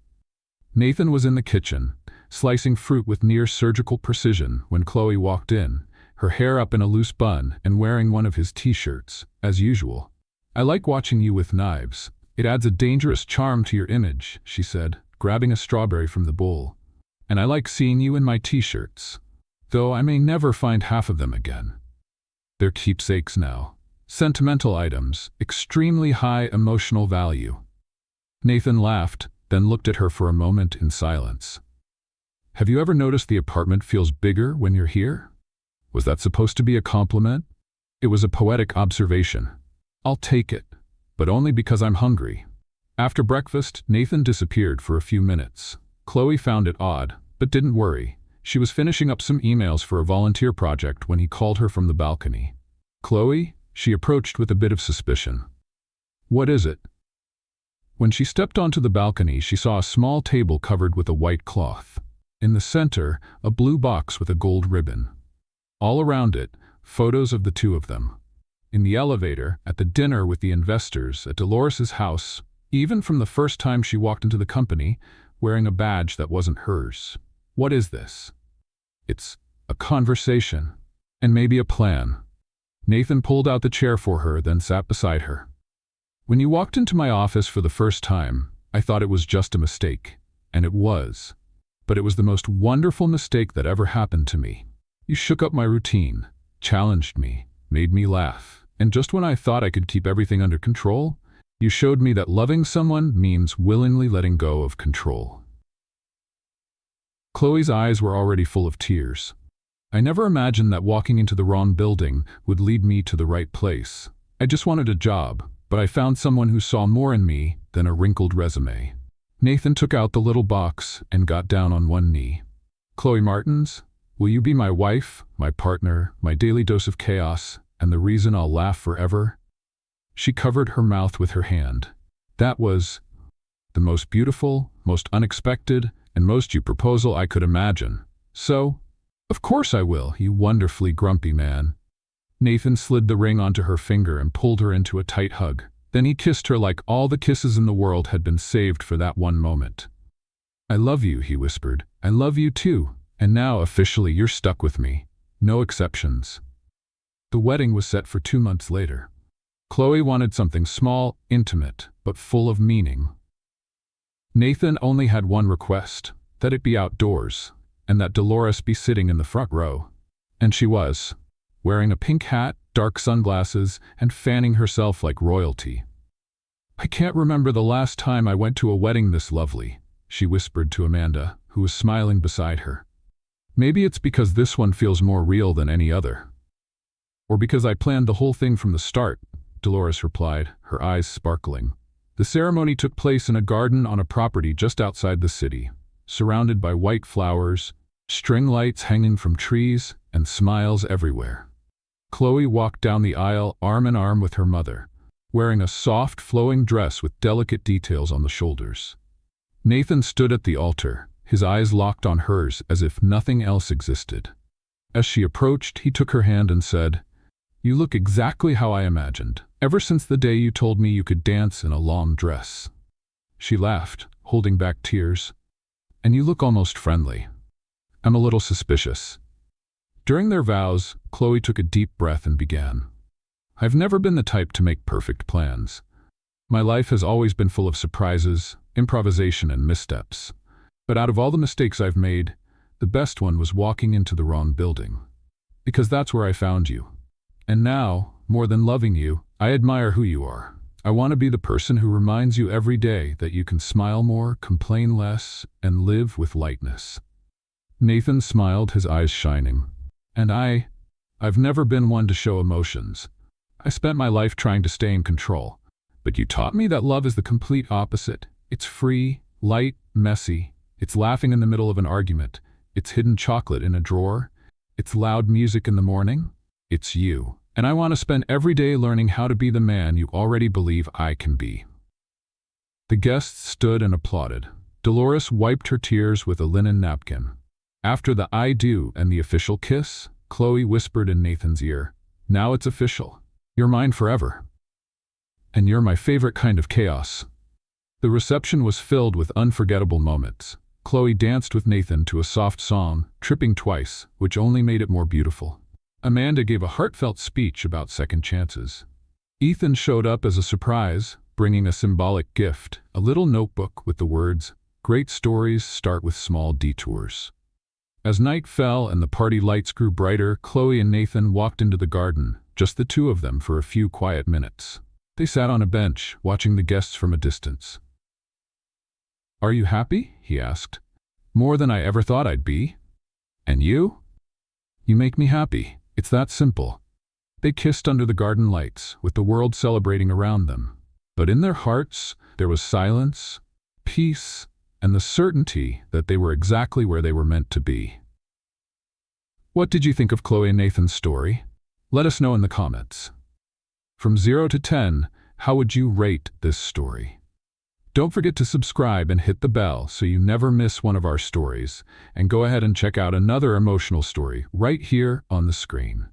Nathan was in the kitchen, slicing fruit with near-surgical precision when Chloe walked in, her hair up in a loose bun and wearing one of his t-shirts, as usual. "I like watching you with knives. It adds a dangerous charm to your image," she said, grabbing a strawberry from the bowl. "And I like seeing you in my t-shirts, though I may never find half of them again. They're keepsakes now. Sentimental items, extremely high emotional value." Nathan laughed, then looked at her for a moment in silence. "Have you ever noticed the apartment feels bigger when you're here?" Was that supposed to be a compliment? It was a poetic observation. "I'll take it, but only because I'm hungry." After breakfast, Nathan disappeared for a few minutes. Chloe found it odd, but didn't worry. She was finishing up some emails for a volunteer project when he called her from the balcony. "Chloe?" she approached with a bit of suspicion. "What is it?" When she stepped onto the balcony, she saw a small table covered with a white cloth. In the center, a blue box with a gold ribbon. All around it, photos of the two of them. In the elevator, at the dinner with the investors, at Dolores's house, even from the first time she walked into the company, wearing a badge that wasn't hers. What is this? It's a conversation, and maybe a plan. Nathan pulled out the chair for her, then sat beside her. "When you walked into my office for the first time, I thought it was just a mistake, and it was. But it was the most wonderful mistake that ever happened to me. You shook up my routine, challenged me, made me laugh, and just when I thought I could keep everything under control, you showed me that loving someone means willingly letting go of control." Chloe's eyes were already full of tears. "I never imagined that walking into the wrong building would lead me to the right place. I just wanted a job, but I found someone who saw more in me than a wrinkled resume." Nathan took out the little box and got down on one knee. "Chloe Martins, will you be my wife, my partner, my daily dose of chaos, and the reason I'll laugh forever?" She covered her mouth with her hand. "That was the most beautiful, most unexpected, and most you proposal I could imagine. So, of course I will, you wonderfully grumpy man." Nathan slid the ring onto her finger and pulled her into a tight hug. Then he kissed her like all the kisses in the world had been saved for that one moment. "I love you," he whispered. "I love you too. And now, officially, you're stuck with me. No exceptions." The wedding was set for 2 months later. Chloe wanted something small, intimate, but full of meaning. Nathan only had one request, that it be outdoors, and that Dolores be sitting in the front row. And she was, wearing a pink hat, dark sunglasses, and fanning herself like royalty. "I can't remember the last time I went to a wedding this lovely," she whispered to Amanda, who was smiling beside her. "Maybe it's because this one feels more real than any other. Or because I planned the whole thing from the start," Dolores replied, her eyes sparkling. The ceremony took place in a garden on a property just outside the city. surrounded by white flowers, string lights hanging from trees, and smiles everywhere. Chloe walked down the aisle arm in arm with her mother, wearing a soft, flowing dress with delicate details on the shoulders. Nathan stood at the altar, his eyes locked on hers as if nothing else existed. As she approached, he took her hand and said, "You look exactly how I imagined, ever since the day you told me you could dance in a long dress." She laughed, holding back tears. "And you look almost friendly. I'm a little suspicious." During their vows, Chloe took a deep breath and began. "I've never been the type to make perfect plans. My life has always been full of surprises, improvisation, and missteps. But out of all the mistakes I've made, the best one was walking into the wrong building. Because that's where I found you. And now, more than loving you, I admire who you are. I want to be the person who reminds you every day that you can smile more, complain less, and live with lightness." Nathan smiled, his eyes shining. "And I've never been one to show emotions. I spent my life trying to stay in control. But you taught me that love is the complete opposite. It's free, light, messy. It's laughing in the middle of an argument. It's hidden chocolate in a drawer. It's loud music in the morning. It's you. And I want to spend every day learning how to be the man you already believe I can be." The guests stood and applauded. Dolores wiped her tears with a linen napkin. After the "I do" and the official kiss, Chloe whispered in Nathan's ear, "Now it's official. You're mine forever. And you're my favorite kind of chaos." The reception was filled with unforgettable moments. Chloe danced with Nathan to a soft song, tripping twice, which only made it more beautiful. Amanda gave a heartfelt speech about second chances. Ethan showed up as a surprise, bringing a symbolic gift, a little notebook with the words, "Great stories start with small detours." As night fell and the party lights grew brighter, Chloe and Nathan walked into the garden, just the two of them for a few quiet minutes. They sat on a bench, watching the guests from a distance. "Are you happy?" he asked. "More than I ever thought I'd be." "And you?" "You make me happy. It's that simple." They kissed under the garden lights, with the world celebrating around them. But in their hearts, there was silence, peace, and the certainty that they were exactly where they were meant to be. What did you think of Chloe and Nathan's story? Let us know in the comments. From 0 to 10, how would you rate this story? Don't forget to subscribe and hit the bell so you never miss one of our stories, and go ahead and check out another emotional story right here on the screen.